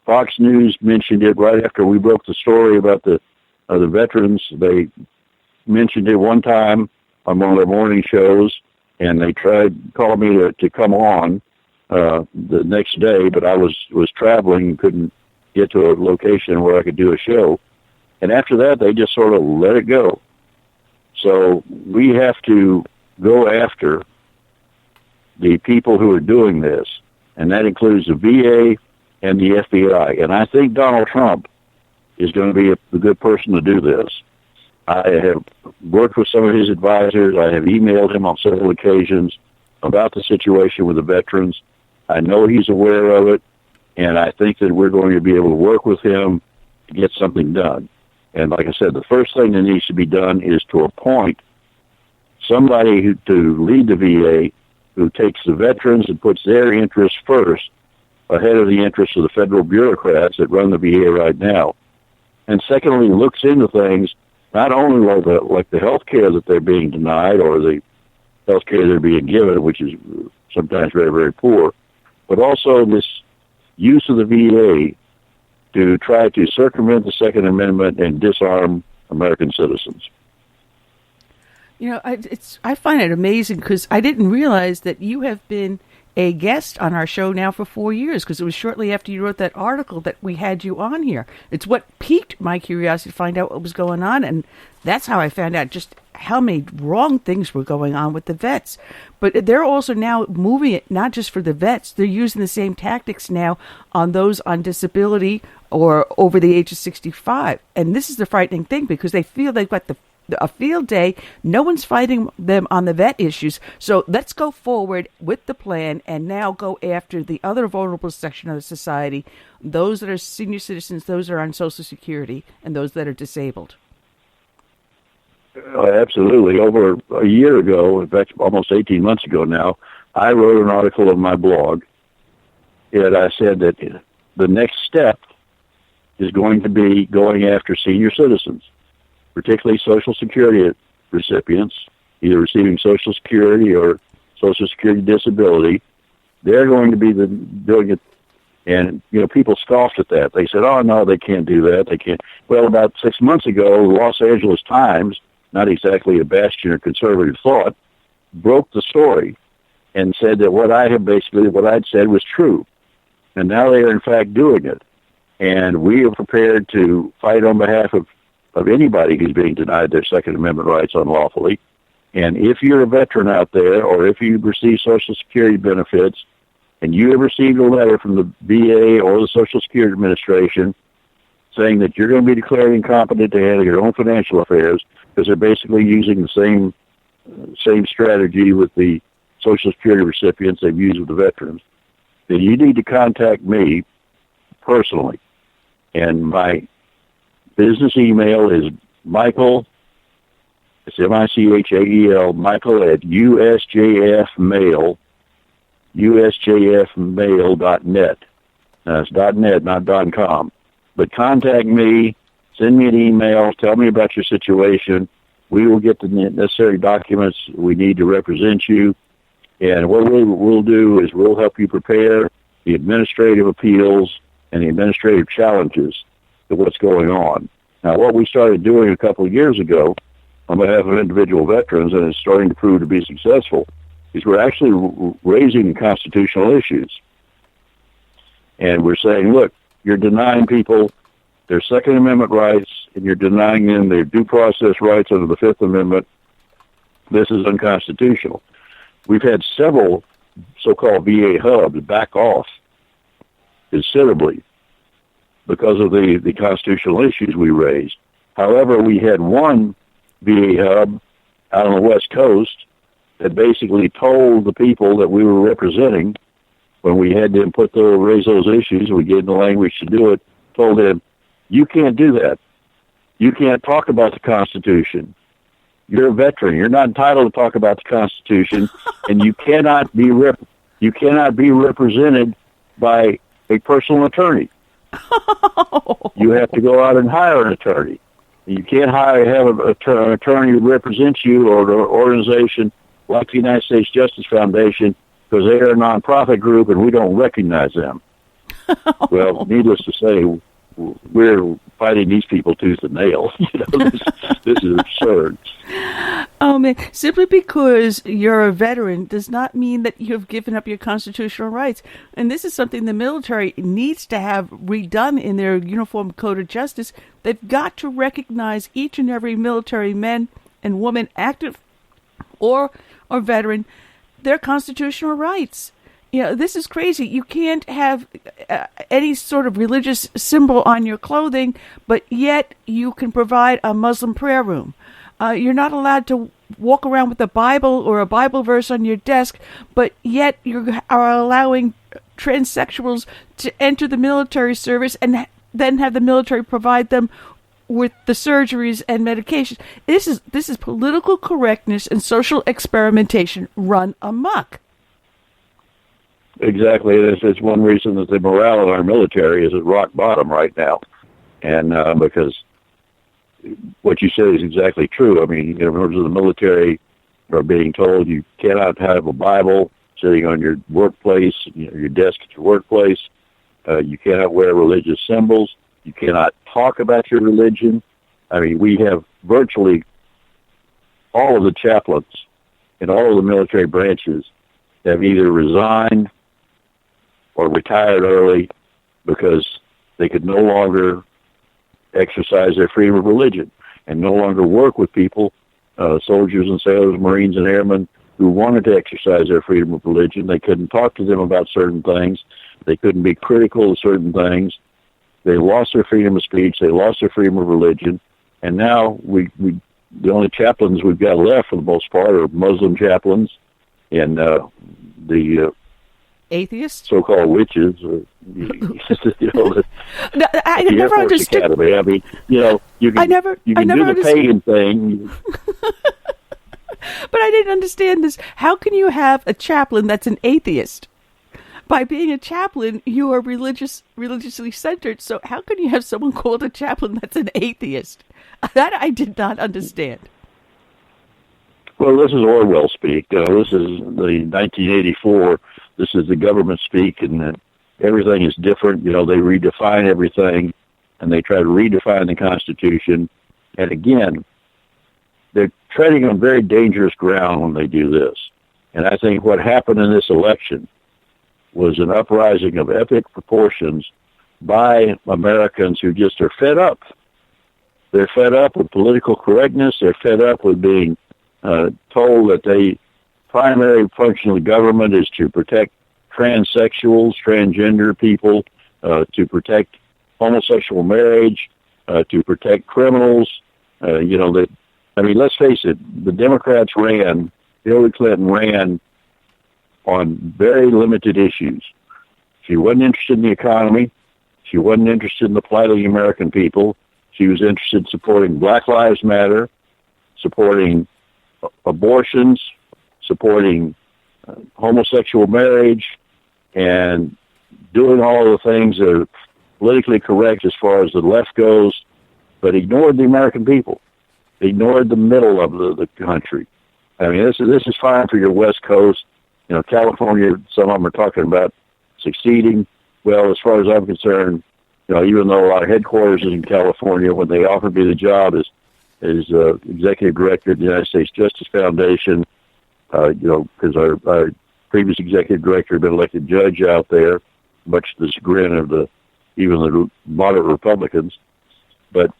Fox News mentioned it right after we broke the story about the veterans. They mentioned it one time on one of their morning shows, and they tried calling me to come on the next day, but I was traveling and couldn't get to a location where I could do a show. And after that, they just sort of let it go. So we have to go after the people who are doing this, and that includes the VA and the FBI. And I think Donald Trump is going to be a good person to do this. I have worked with some of his advisors. I have emailed him on several occasions about the situation with the veterans. I know he's aware of it, and I think that we're going to be able to work with him to get something done. And like I said, the first thing that needs to be done is to appoint somebody to lead the VA who takes the veterans and puts their interests first ahead of the interests of the federal bureaucrats that run the VA right now. And secondly, looks into things not only like the health care that they're being denied or the health care they're being given, which is sometimes very, very poor, but also this use of the VA to try to circumvent the Second Amendment and disarm American citizens. You know, I find it amazing because I didn't realize that you have been a guest on our show now for 4 years, because it was shortly after you wrote that article that we had you on here. It's what piqued my curiosity to find out what was going on, and that's how I found out just how many wrong things were going on with the vets. But they're also now moving it, not just for the vets, they're using the same tactics now on those on disability or over the age of 65. And this is the frightening thing, because they feel they've got a field day. No one's fighting them on the vet issues. So let's go forward with the plan and now go after the other vulnerable section of the society, those that are senior citizens, those that are on Social Security, and those that are disabled. Absolutely. Over a year ago, in fact, almost 18 months ago now, I wrote an article on my blog, and I said that the next step is going to be going after senior citizens, particularly Social Security recipients, either receiving Social Security or Social Security disability. They're going to be doing it. And, people scoffed at that. They said, oh, no, they can't do that. They can't. Well, about 6 months ago, the Los Angeles Times, not exactly a bastion of conservative thought, broke the story and said that what I'd said was true. And now they are, in fact, doing it. And we are prepared to fight on behalf of anybody who's being denied their Second Amendment rights unlawfully. And if you're a veteran out there, or if you receive Social Security benefits, and you have received a letter from the VA or the Social Security Administration saying that you're going to be declared incompetent to handle your own financial affairs, because they're basically using the same strategy with the Social Security recipients they've used with the veterans, then you need to contact me personally. And my business email is Michael, it's Michael, Michael at usjfmail.net. It's .net, not .com. But contact me, send me an email, tell me about your situation. We will get the necessary documents we need to represent you. And what we'll do is we'll help you prepare the administrative appeals and the administrative challenges to what's going on. Now, what we started doing a couple of years ago on behalf of individual veterans, and it's starting to prove to be successful, is we're actually raising constitutional issues. And we're saying, look, you're denying people their Second Amendment rights, and you're denying them their due process rights under the Fifth Amendment. This is unconstitutional. We've had several so-called VA hubs back off considerably because of the constitutional issues we raised. However, we had one VA hub out on the West Coast that basically told the people that we were representing, when we had them raise those issues, we gave them the language to do it, told them, you can't do that. You can't talk about the Constitution. You're a veteran. You're not entitled to talk about the Constitution, and you cannot be represented by a personal attorney. You have to go out and hire an attorney. You can't have an attorney who represents you, or an organization like the United States Justice Foundation, because they are a nonprofit group and we don't recognize them. Well, needless to say, we're fighting these people tooth and nail. This is absurd. Oh, man. Simply because you're a veteran does not mean that you've given up your constitutional rights. And this is something the military needs to have redone in their Uniform Code of Justice. They've got to recognize each and every military man and woman, active or veteran, their constitutional rights. This is crazy. You can't have any sort of religious symbol on your clothing, but yet you can provide a Muslim prayer room. You're not allowed to walk around with a Bible or a Bible verse on your desk, but yet you are allowing transsexuals to enter the military service and then have the military provide them with the surgeries and medications. This is political correctness and social experimentation run amok. Exactly. It's one reason that the morale in our military is at rock bottom right now. And because what you said is exactly true. I mean, members of the military are being told you cannot have a Bible sitting on your workplace, your desk at your workplace. You cannot wear religious symbols. You cannot talk about your religion. I mean, we have virtually all of the chaplains in all of the military branches have either resigned or retired early because they could no longer exercise their freedom of religion and no longer work with people, soldiers and sailors, Marines and airmen, who wanted to exercise their freedom of religion. They couldn't talk to them about certain things. They couldn't be critical of certain things. They lost their freedom of speech. They lost their freedom of religion. And now the only chaplains we've got left, for the most part, are Muslim chaplains and the atheists, so-called witches. I never understood. Academy. I mean, you can do the pagan thing. But I didn't understand this. How can you have a chaplain that's an atheist? By being a chaplain, you are religiously centered. So how can you have someone called a chaplain that's an atheist? That I did not understand. Well, this is Orwell speak. This is the 1984. This is the government speak, and everything is different. They redefine everything, and they try to redefine the Constitution. And again, they're treading on very dangerous ground when they do this. And I think what happened in this election was an uprising of epic proportions by Americans who just are fed up. They're fed up with political correctness. They're fed up with being told that the primary function of the government is to protect transsexuals, transgender people, to protect homosexual marriage, to protect criminals. Let's face it, the Democrats Hillary Clinton ran on very limited issues. She wasn't interested in the economy. She wasn't interested in the plight of the American people. She was interested in supporting Black Lives Matter, supporting abortions, supporting homosexual marriage, and doing all the things that are politically correct as far as the left goes, but ignored the American people, ignored the middle of the country. I mean, this is fine for your West Coast. California, some of them are talking about succeeding. Well, as far as I'm concerned, even though a lot of headquarters is in California, when they offered me the job as executive director of the United States Justice Foundation, because our previous executive director had been elected judge out there, much to the chagrin of even the moderate Republicans. But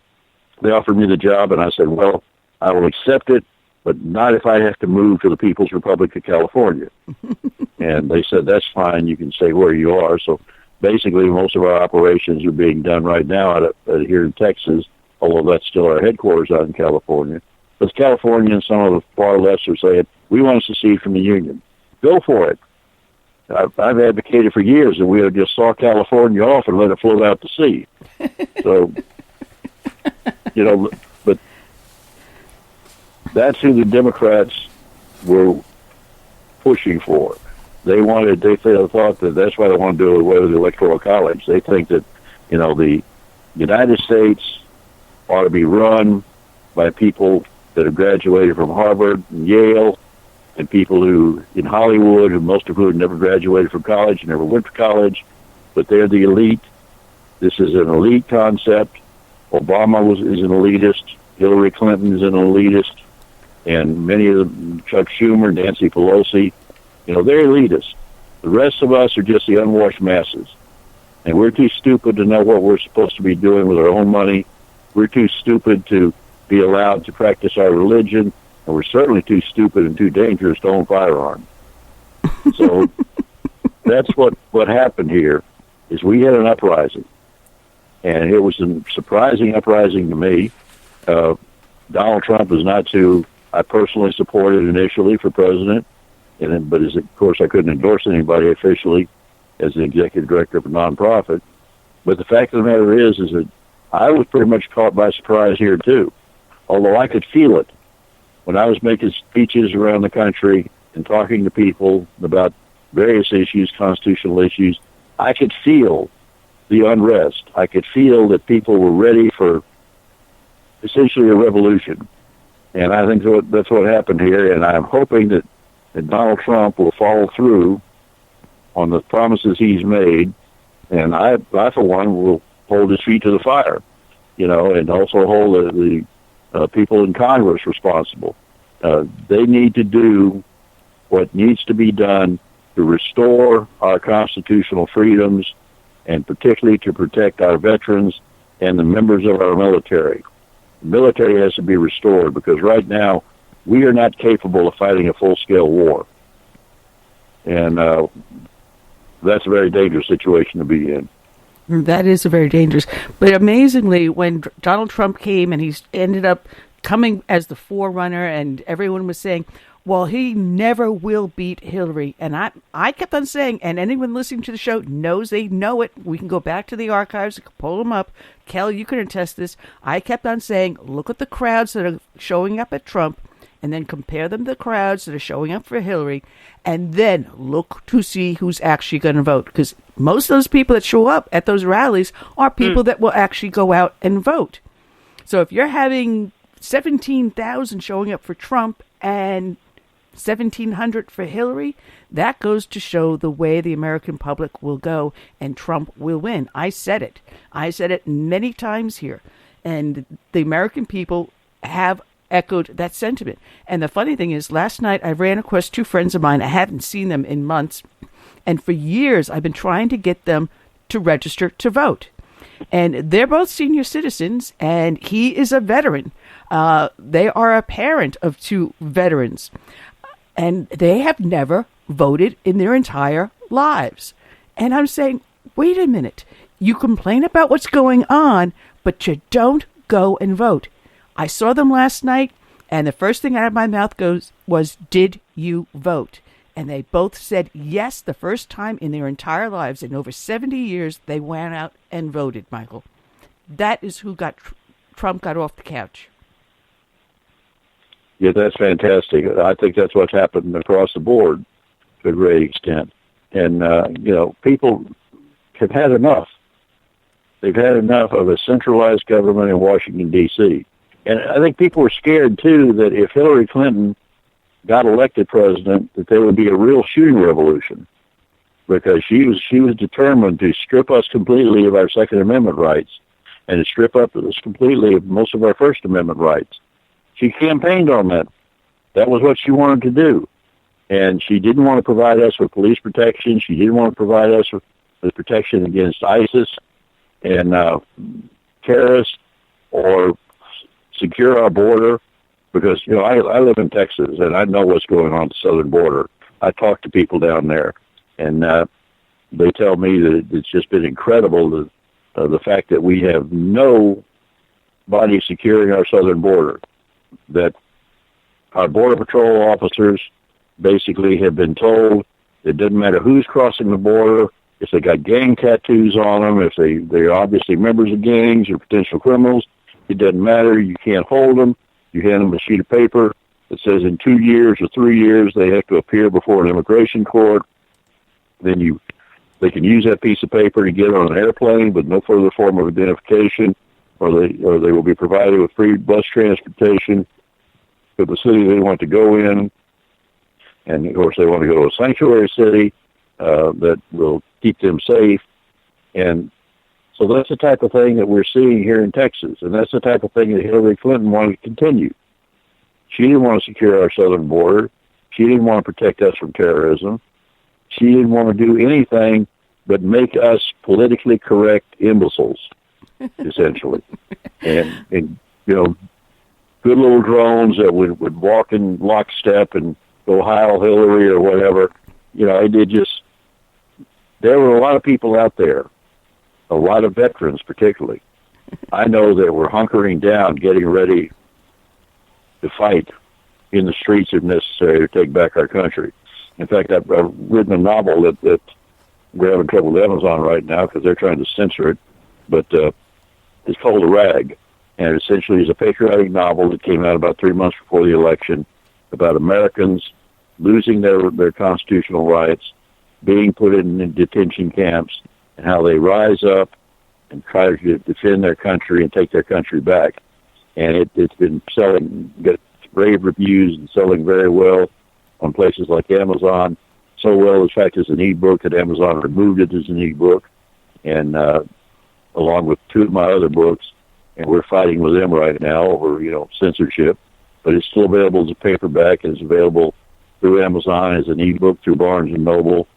they offered me the job, and I said, well, I will accept it, but not if I have to move to the People's Republic of California. And they said, that's fine, you can stay where you are. So basically, most of our operations are being done right now here in Texas, although that's still our headquarters out in California. But California and some of the far left are saying, we want to secede from the Union. Go for it. I've advocated for years that we would just saw California off and let it float out to sea. So, but that's who the Democrats were pushing for. They thought that that's why they want to do away with the Electoral College. They think that, the United States ought to be run by people that have graduated from Harvard and Yale, and people who, in Hollywood, most of whom never graduated from college, never went to college, but they're the elite. This is an elite concept. Obama is an elitist. Hillary Clinton is an elitist. And many of them, Chuck Schumer, Nancy Pelosi, they're elitists. The rest of us are just the unwashed masses. And we're too stupid to know what we're supposed to be doing with our own money. We're too stupid to be allowed to practice our religion. And we're certainly too stupid and too dangerous to own firearms. So that's what happened here, is we had an uprising. And it was a surprising uprising to me. Donald Trump is not who I personally supported initially for president, but of course I couldn't endorse anybody officially as the executive director of a nonprofit. But the fact of the matter is that I was pretty much caught by surprise here too, although I could feel it when I was making speeches around the country and talking to people about various issues, constitutional issues. I could feel the unrest. I could feel that people were ready for essentially a revolution. And I think that's what happened here, and I'm hoping that Donald Trump will follow through on the promises he's made, and I for one, will hold his feet to the fire, and also hold the people in Congress responsible. They need to do what needs to be done to restore our constitutional freedoms, and particularly to protect our veterans and the members of our military. The military has to be restored because right now we are not capable of fighting a full-scale war. And that's a very dangerous situation to be in. That is a very dangerous. But amazingly, when Donald Trump came and he ended up coming as the forerunner, and everyone was saying, well, he never will beat Hillary. And I kept on saying, and anyone listening to the show knows they know it. We can go back to the archives, pull them up. Kel, you can attest this. I kept on saying, look at the crowds that are showing up at Trump, and then compare them to the crowds that are showing up for Hillary, and then look to see who's actually going to vote. Because most of those people that show up at those rallies are people that will actually go out and vote. So if you're having 17,000 showing up for Trump and 1,700 for Hillary, that goes to show the way the American public will go, and Trump will win. I said it. I said it many times here. And the American people have echoed that sentiment. And the funny thing is, last night I ran across two friends of mine. I haven't seen them in months. And for years, I've been trying to get them to register to vote. And they're both senior citizens, and he is a veteran. They are a parent of two veterans. And they have never voted in their entire lives. And I'm saying, wait a minute. You complain about what's going on, but you don't go and vote. I saw them last night, and the first thing out of my mouth was, did you vote? And they both said yes, the first time in their entire lives. In over 70 years, they went out and voted, Michael. That is who Trump got off the couch. Yeah, that's fantastic. I think that's what's happened across the board to a great extent. And, people have had enough. They've had enough of a centralized government in Washington, D.C. And I think people were scared, too, that if Hillary Clinton got elected president, that there would be a real shooting revolution, because she was determined to strip us completely of our Second Amendment rights and to strip us completely of most of our First Amendment rights. She campaigned on that. That was what she wanted to do. And she didn't want to provide us with police protection. She didn't want to provide us with protection against ISIS and terrorists, or secure our border. Because, I live in Texas, and I know what's going on at the southern border. I talk to people down there, and they tell me that it's just been incredible, the fact that we have nobody securing our southern border. That our Border Patrol officers basically have been told it doesn't matter who's crossing the border, if they got gang tattoos on them, if they're obviously members of gangs or potential criminals, it doesn't matter. You can't hold them. You hand them a sheet of paper that says in 2 years or 3 years they have to appear before an immigration court. Then they can use that piece of paper to get on an airplane with no further form of identification, or they will be provided with free bus transportation to the city they want to go in. And, of course, they want to go to a sanctuary city that will keep them safe. And so that's the type of thing that we're seeing here in Texas, and that's the type of thing that Hillary Clinton wanted to continue. She didn't want to secure our southern border. She didn't want to protect us from terrorism. She didn't want to do anything but make us politically correct imbeciles, essentially. And good little drones that would walk in lockstep and go Heil Hillary or whatever. There were a lot of people out there, a lot of veterans particularly. I know that we're hunkering down, getting ready to fight in the streets if necessary to take back our country. In fact, I've written a novel that we're having trouble with Amazon right now because they're trying to censor it, but it's called A Rag, and it essentially is a patriotic novel that came out about 3 months before the election about Americans losing their constitutional rights, being put in detention camps, and how they rise up and try to defend their country and take their country back. And it's been got rave reviews and selling very well on places like Amazon. So well, in fact, as an e-book that Amazon removed it as an e-book, and along with two of my other books, and we're fighting with them right now over censorship. But it's still available as a paperback, and it's available through Amazon as an e-book through Barnes and Noble.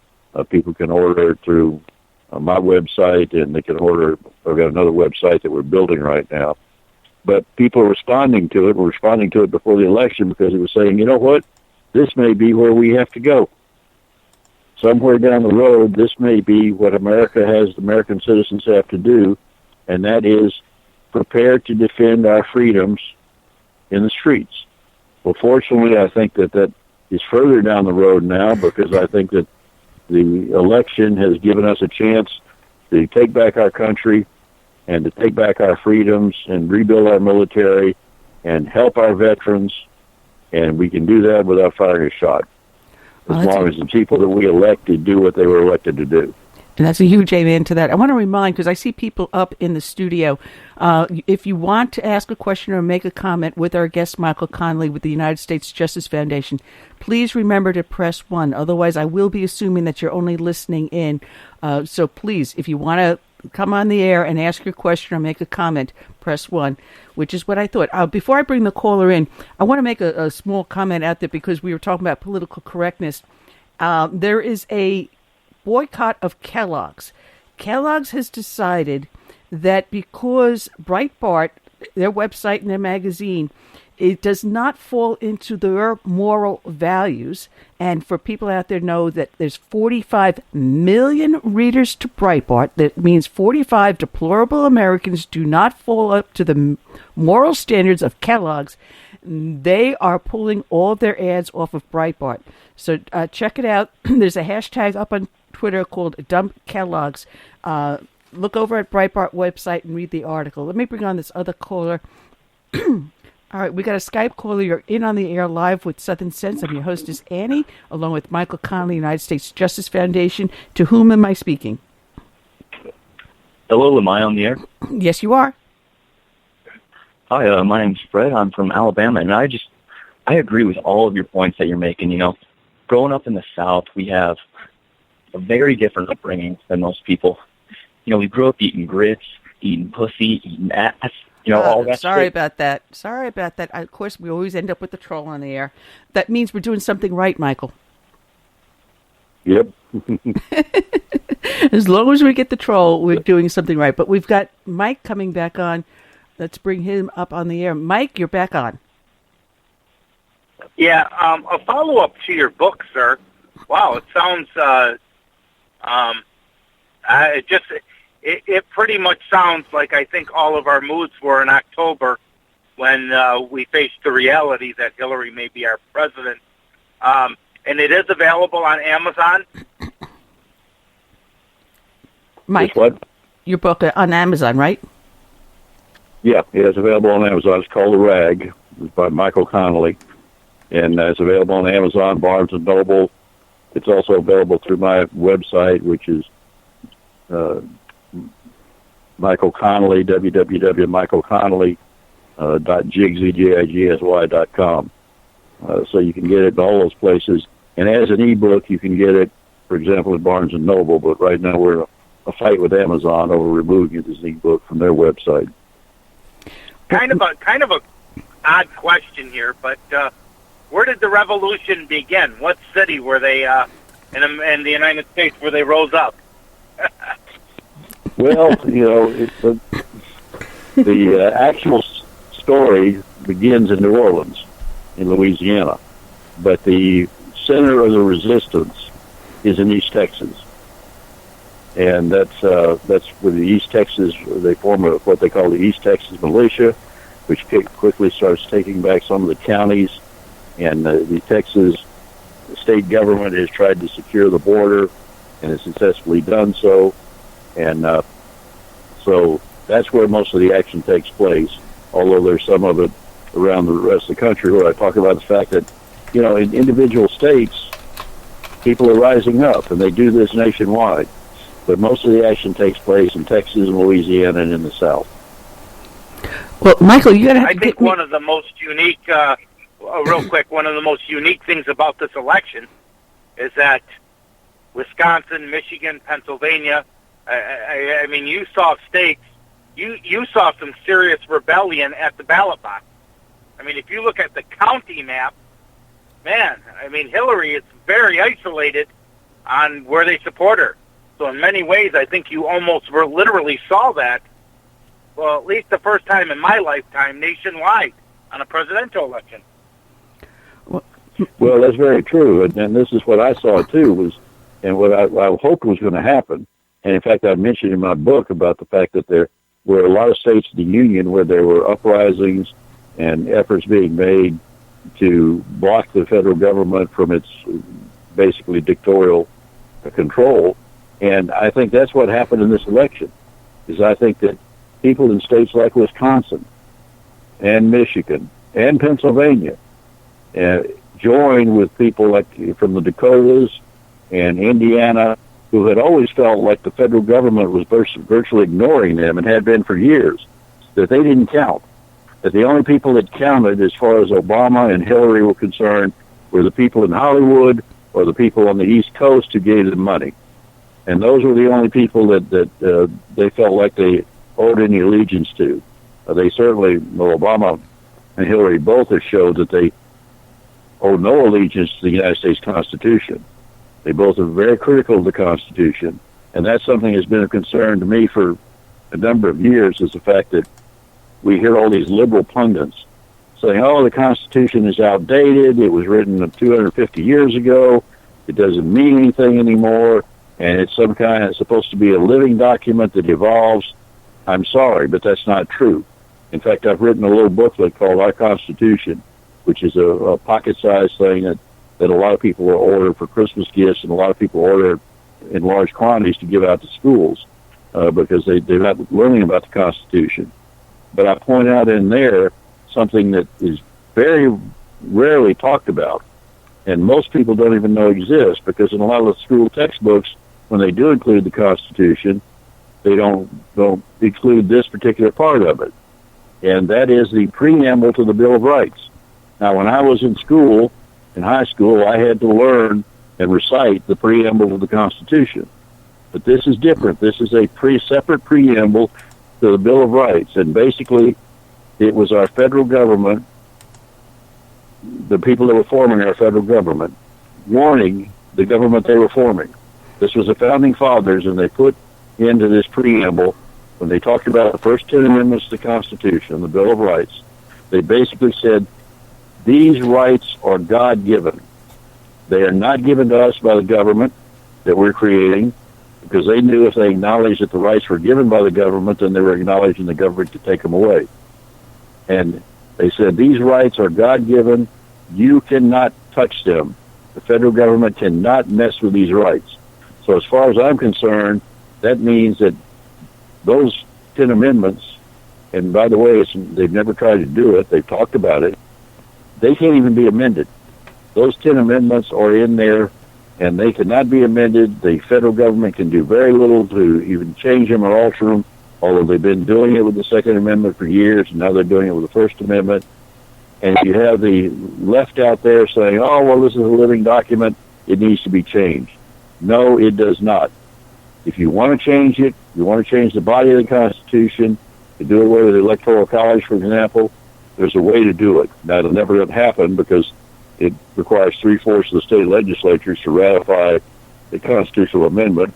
People can order it through my website, and they can order. I've got another website that we're building right now. But people are responding to it. We're responding to it before the election because it was saying, you know what, this may be where we have to go. Somewhere down the road, this may be what the American citizens have to do, and that is prepare to defend our freedoms in the streets. Well, fortunately, I think that is further down the road now, because I think that the election has given us a chance to take back our country and to take back our freedoms and rebuild our military and help our veterans, and we can do that without firing a shot, as long as the people that we elected do what they were elected to do. And that's a huge amen to that. I want to remind, because I see people up in the studio, if you want to ask a question or make a comment with our guest, Michael Connolly with the United States Justice Foundation, please remember to press 1. Otherwise, I will be assuming that you're only listening in. So please, if you want to come on the air and ask your question or make a comment, press 1, which is what I thought. Before I bring the caller in, I want to make a small comment out there because we were talking about political correctness. There is a boycott of Kellogg's. Kellogg's has decided that because Breitbart, their website and their magazine, it does not fall into their moral values. And for people out there know that there's 45 million readers to Breitbart. That means 45 deplorable Americans do not fall up to the moral standards of Kellogg's. They are pulling all of their ads off of Breitbart. So check it out. There's a hashtag up on Twitter called Dump Kellogg's. Look over at Breitbart website and read the article. Let me bring on this other caller. All right, we got a Skype caller. You're in on the air live with Southern Sense. I'm your hostess, Annie, along with Michael Connolly, United States Justice Foundation. To whom am I speaking? Hello, am I on the air? Yes, you are. Hi, my name's Fred. I'm from Alabama, and I agree with all of your points that you're making. You know, growing up in the South, we have a very different upbringing than most people. You know, we grew up eating grits, eating pussy, eating ass. You know, all that. Sorry about that. Of course, we always end up with the troll on the air. That means we're doing something right, Michael. Yep. As long as we get the troll, we're doing something right. But we've got Mike coming back on. Let's bring him up on the air. Mike, you're back on. Yeah, a follow-up to your book, sir. Wow, it sounds, it pretty much sounds like I think all of our moods were in October when we faced the reality that Hillary may be our president. And it is available on Amazon. Mike, what? Your book on Amazon, right? Yeah, it's available on Amazon. It's called The Rag. It's by Michael Connolly. And it's available on Amazon, Barnes & Noble. It's also available through my website, which is Michael Connolly, www.michaelconnolly.gigsy.com. So you can get it in all those places. And as an ebook, you can get it, for example, at Barnes & Noble. But right now we're in a fight with Amazon over removing it as an ebook from their website. Kind of a odd question here, but where did the revolution begin? What city were they in the United States where they rose up? Well, you know, the actual story begins in New Orleans, in Louisiana, but the center of the resistance is in East Texas, and that's where the East Texas, they form what they call the East Texas Militia, which quickly starts taking back some of the counties, and the Texas state government has tried to secure the border and has successfully done so. And so that's where most of the action takes place, although there's some of it around the rest of the country where I talk about the fact that, you know, in individual states, people are rising up, and they do this nationwide. But most of the action takes place in Texas and Louisiana and in the South. Well, Michael, you got to. I think one of the most unique, real quick, one of the most unique things about this election is that Wisconsin, Michigan, Pennsylvania, I mean, you saw states, you saw some serious rebellion at the ballot box. I mean, if you look at the county map, man, I mean, Hillary is very isolated on where they support her. So in many ways, I think you almost literally saw that, well, at least the first time in my lifetime, nationwide on a presidential election. Well, that's very true, and this is what I saw too, and what I hoped was going to happen. And in fact, I mentioned in my book about the fact that there were a lot of states in the Union where there were uprisings and efforts being made to block the federal government from its basically dictatorial control. And I think that's what happened in this election, is I think that people in states like Wisconsin and Michigan and Pennsylvania joined with people like from the Dakotas and Indiana who had always felt like the federal government was virtually ignoring them and had been for years, that they didn't count. That the only people that counted as far as Obama and Hillary were concerned were the people in Hollywood or the people on the East Coast who gave them money. And those were the only people that they felt like they owed any allegiance to. They certainly, Obama and Hillary both have showed that they owe no allegiance to the United States Constitution. They both are very critical of the Constitution, and that's something that's been a concern to me for a number of years, is the fact that we hear all these liberal pundits saying, oh, the Constitution is outdated, it was written 250 years ago, it doesn't mean anything anymore, and it's some kind of supposed to be a living document that evolves. I'm sorry, but that's not true. In fact, I've written a little booklet called Our Constitution, which is a pocket-sized thing that a lot of people order for Christmas gifts, and a lot of people order in large quantities to give out to schools because they're not learning about the Constitution. But I point out in there something that is very rarely talked about, and most people don't even know exists, because in a lot of the school textbooks, when they do include the Constitution, they don't include this particular part of it, and that is the preamble to the Bill of Rights. Now, when I was in school, in high school, I had to learn and recite the preamble to the Constitution. But this is different. This is a separate preamble to the Bill of Rights, and basically it was our federal government, the people that were forming our federal government, warning the government they were forming. This was the Founding Fathers, and they put into this preamble, when they talked about the first 10 amendments to the Constitution, the Bill of Rights, they basically said, these rights are God-given. They are not given to us by the government that we're creating, because they knew if they acknowledged that the rights were given by the government, then they were acknowledging the government to take them away. And they said, these rights are God-given. You cannot touch them. The federal government cannot mess with these rights. So as far as I'm concerned, that means that those 10 amendments, and by the way, they've never tried to do it, they've talked about it, they can't even be amended. Those 10 amendments are in there, and they cannot be amended. The federal government can do very little to even change them or alter them, although they've been doing it with the Second Amendment for years, and now they're doing it with the First Amendment. And you have the left out there saying, oh, well, this is a living document, it needs to be changed. No, it does not. If you want to change it, you want to change the body of the Constitution, to do away with the Electoral College, for example, there's a way to do it. Now, it'll never happen because it requires 3/4 of the state legislatures to ratify a constitutional amendment,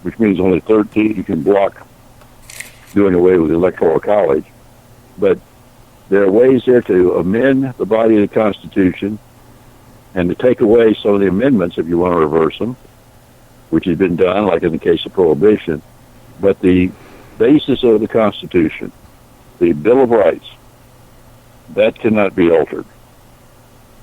which means only 13 can block doing away with the Electoral College. But there are ways there to amend the body of the Constitution and to take away some of the amendments if you want to reverse them, which has been done, like in the case of Prohibition. But the basis of the Constitution, the Bill of Rights, that cannot be altered.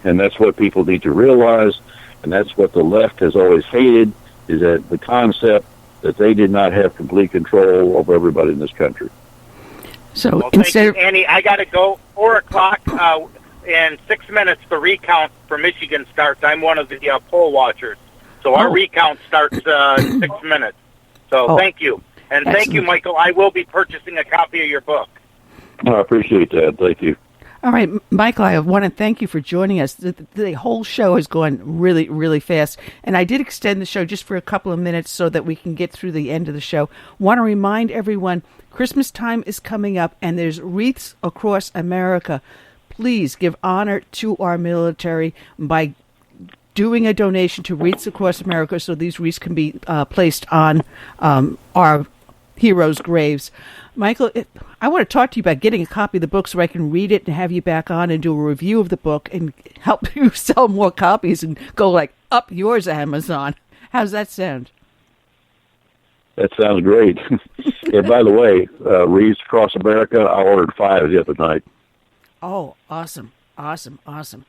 And that's what people need to realize, and that's what the left has always hated, is that the concept that they did not have complete control over everybody in this country. So well, thank you, Annie. I got to go. 4 o'clock in 6 minutes, the recount for Michigan starts. I'm one of the poll watchers. So our recount starts 6 minutes. So thank you. And thank you, Michael. I will be purchasing a copy of your book. I appreciate that. Thank you. All right, Michael, I want to thank you for joining us. The whole show has gone really, really fast, and I did extend the show just for a couple of minutes so that we can get through the end of the show. Want to remind everyone, Christmas time is coming up, and there's wreaths across America. Please give honor to our military by doing a donation to Wreaths Across America so these wreaths can be placed on our heroes' graves. Michael, I want to talk to you about getting a copy of the book so I can read it and have you back on and do a review of the book and help you sell more copies and go like up yours, Amazon. How's that sound? That sounds great. And by the way, Wreaths Across America, I ordered 5 the other night. Oh, awesome. Awesome. Awesome.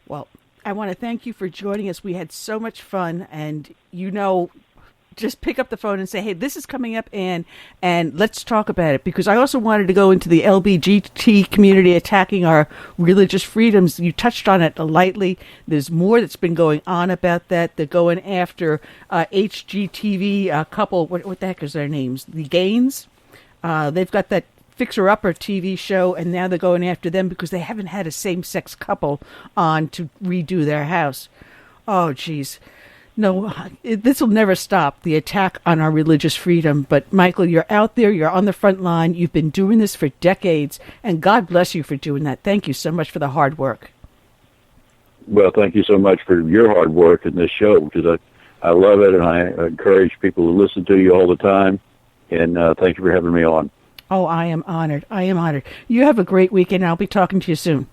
Well, I want to thank you for joining us. We had so much fun, and you know just pick up the phone and say, hey, this is coming up, Ann, and let's talk about it. Because I also wanted to go into the LBGT community attacking our religious freedoms. You touched on it lightly. There's more that's been going on about that. They're going after HGTV couple. What the heck is their names? The Gaines. They've got that Fixer Upper TV show, and now they're going after them because they haven't had a same-sex couple on to redo their house. Oh, geez. No, this will never stop, the attack on our religious freedom. But, Michael, you're out there. You're on the front line. You've been doing this for decades, and God bless you for doing that. Thank you so much for the hard work. Well, thank you so much for your hard work in this show, because I love it, and I encourage people to listen to you all the time. And thank you for having me on. Oh, I am honored. I am honored. You have a great weekend. I'll be talking to you soon.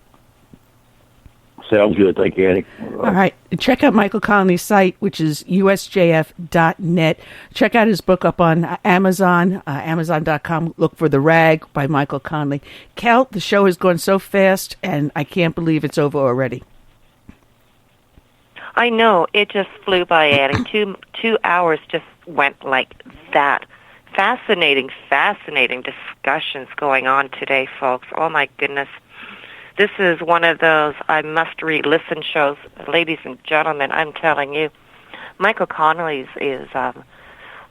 Sounds good. Thank you, Annie. All right. Check out Michael Connelly's site, which is usjf.net. Check out his book up on Amazon, amazon.com. Look for The Rag by Michael Connelly. Cal, the show has gone so fast, and I can't believe it's over already. I know. It just flew by, Annie. 2 hours just went like that. Fascinating discussions going on today, folks. Oh, my goodness. This is one of those I must re-listen shows. Ladies and gentlemen, I'm telling you, Michael Connelly's is,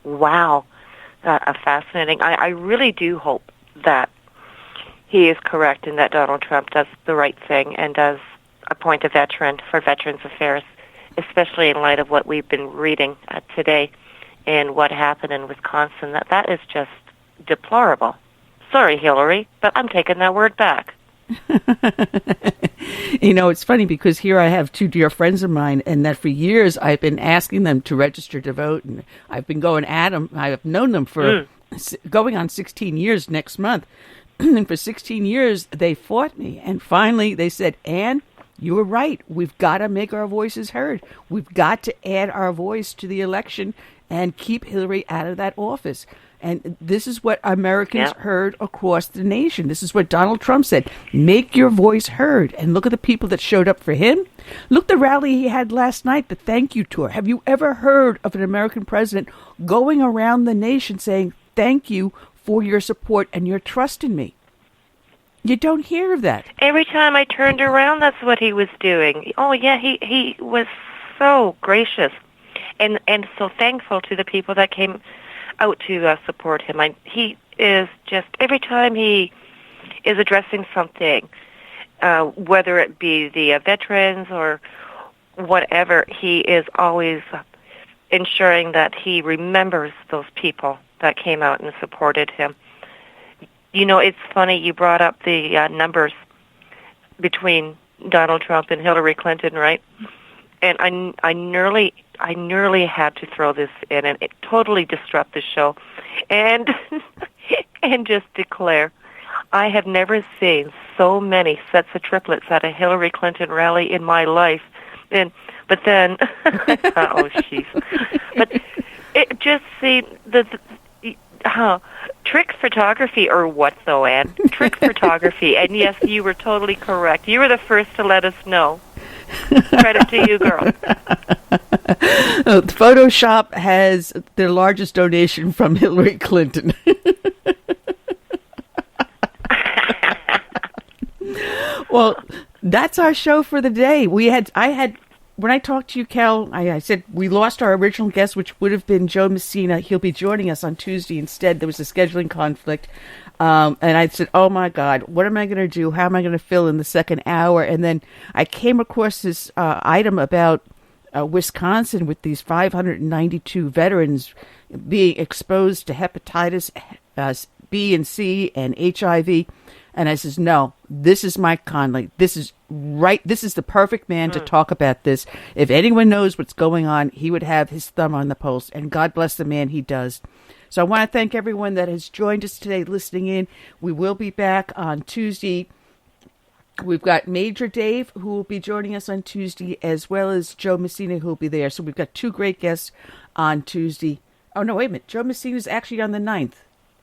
wow, fascinating. I really do hope that he is correct and that Donald Trump does the right thing and does appoint a veteran for Veterans Affairs, especially in light of what we've been reading today and what happened in Wisconsin. That is just deplorable. Sorry, Hillary, but I'm taking that word back. You know, it's funny because here I have two dear friends of mine, and that for years I've been asking them to register to vote, and I've been going at them. I've known them for going on 16 years next month. And for 16 years, they fought me. And finally, they said, Ann, you were right. We've got to make our voices heard. We've got to add our voice to the election and keep Hillary out of that office. And this is what Americans heard across the nation. This is what Donald Trump said. Make your voice heard. And look at the people that showed up for him. Look at the rally he had last night, the thank you tour. Have you ever heard of an American president going around the nation saying, thank you for your support and your trust in me? You don't hear of that. Every time I turned around, that's what he was doing. Oh, yeah, he was so gracious and so thankful to the people that came out to support him. He is just, every time he is addressing something, whether it be the veterans or whatever, he is always ensuring that he remembers those people that came out and supported him. You know, it's funny, you brought up the numbers between Donald Trump and Hillary Clinton, right? And I nearly had to throw this in and totally disrupt the show and and just declare I have never seen so many sets of triplets at a Hillary Clinton rally in my life. But then oh jeez. But it just seemed trick photography or what though, Ann? Trick photography. And yes, you were totally correct. You were the first to let us know. Credit to you, girl. Photoshop has their largest donation from Hillary Clinton. Well, that's our show for the day. When I talked to you, Cal, I said we lost our original guest, which would have been Joe Messina. He'll be joining us on Tuesday instead. There was a scheduling conflict. And I said, oh, my God, what am I going to do? How am I going to fill in the second hour? And then I came across this item about Wisconsin with these 592 veterans being exposed to hepatitis B and C and HIV. And I says, no, this is Mike Connelly. This is right. This is the perfect man to talk about this. If anyone knows what's going on, he would have his thumb on the pulse. And God bless the man, he does. So I want to thank everyone that has joined us today listening in. We will be back on Tuesday. We've got Major Dave, who will be joining us on Tuesday, as well as Joe Messina, who will be there. So we've got two great guests on Tuesday. Oh, no, wait a minute. Joe Messina is actually on the 9th.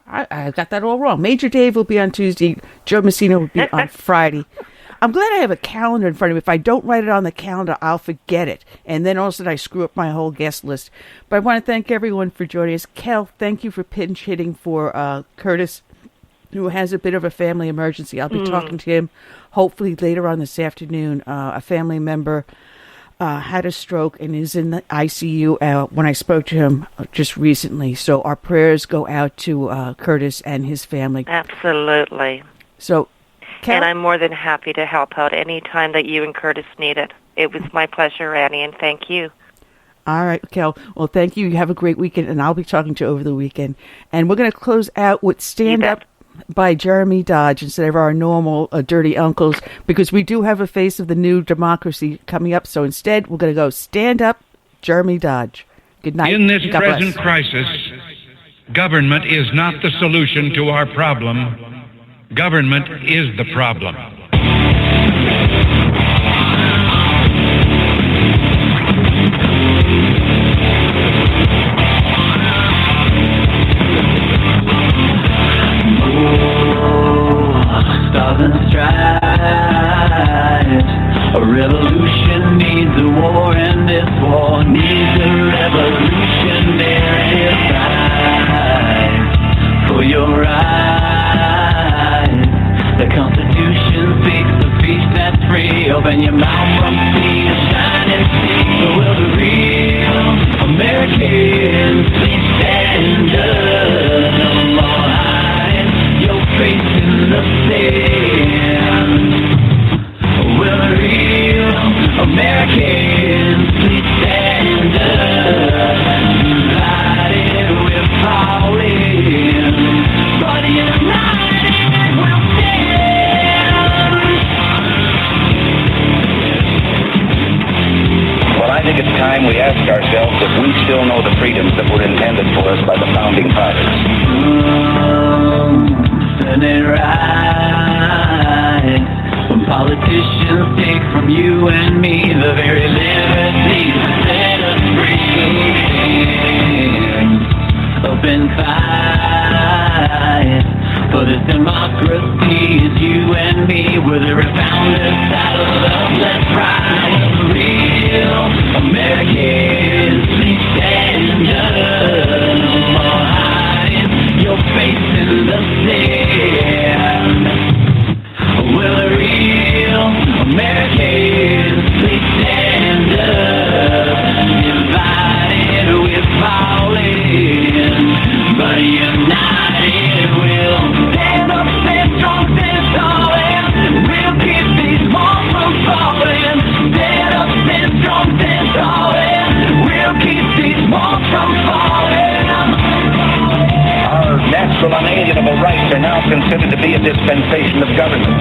I got that all wrong. Major Dave will be on Tuesday. Joe Messina will be on Friday. I'm glad I have a calendar in front of me. If I don't write it on the calendar, I'll forget it. And then all of a sudden I screw up my whole guest list. But I want to thank everyone for joining us. Kel, thank you for pinch hitting for Curtis, who has a bit of a family emergency. I'll be talking to him hopefully later on this afternoon. A family member had a stroke and is in the ICU when I spoke to him just recently. So our prayers go out to Curtis and his family. Absolutely. So, Kel? And I'm more than happy to help out any time that you and Curtis need it. It was my pleasure, Annie, and thank you. All right, Kel. Well, thank you. You have a great weekend, and I'll be talking to you over the weekend. And we're going to close out with Stand Up by Jeremy Dodge instead of our normal Dirty Uncles, because we do have a Face of the New Democracy coming up. So instead, we're going to go Stand Up, Jeremy Dodge. Good night. In this God present bless. crisis, government is not the solution to our problem. Government is the problem. Stars and stripes. A revolution needs a war, and this war needs a revolutionary fight for your rights. The Constitution speaks of peace that's free. Open your mouth from sea to shining sea. Will the real Americans please stand up? No more hiding your face in the sand. Will the real Americans please stand up? United we're falling, but united we'll stand. Well, I think it's time we ask ourselves if we still know the freedoms that were intended for us by the founding fathers. Senate right. When politicians take from you and me the very liberties that set us free. Open fight for this democracy is you and me. We're the founders, saddle up, let's ride. Real Americans, please stand up. No more hiding your face in the sand. Will the real Americans please stand up? Divided we're falling, but united we'll stand up, stand strong, stand tall, and we'll keep these walls from falling. Stand up, stand strong, stand tall, and we'll keep these walls from falling. Our natural unalienable rights are now considered to be a dispensation of government.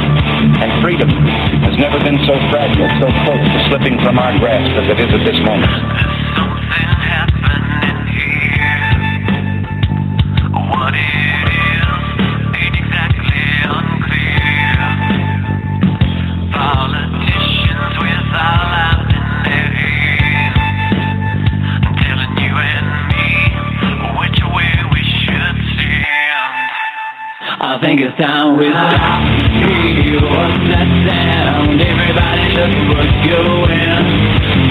And freedom has never been so fragile, so close to slipping from our grasp as it is at this moment. Something happening here. What it is ain't exactly unclear. Politicians with our lives in their hands, telling you and me which way we should stand. I think it's time we stop. Hear what's that sound? Everybody look what's going.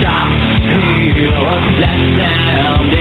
Stop. Hear what's that sound?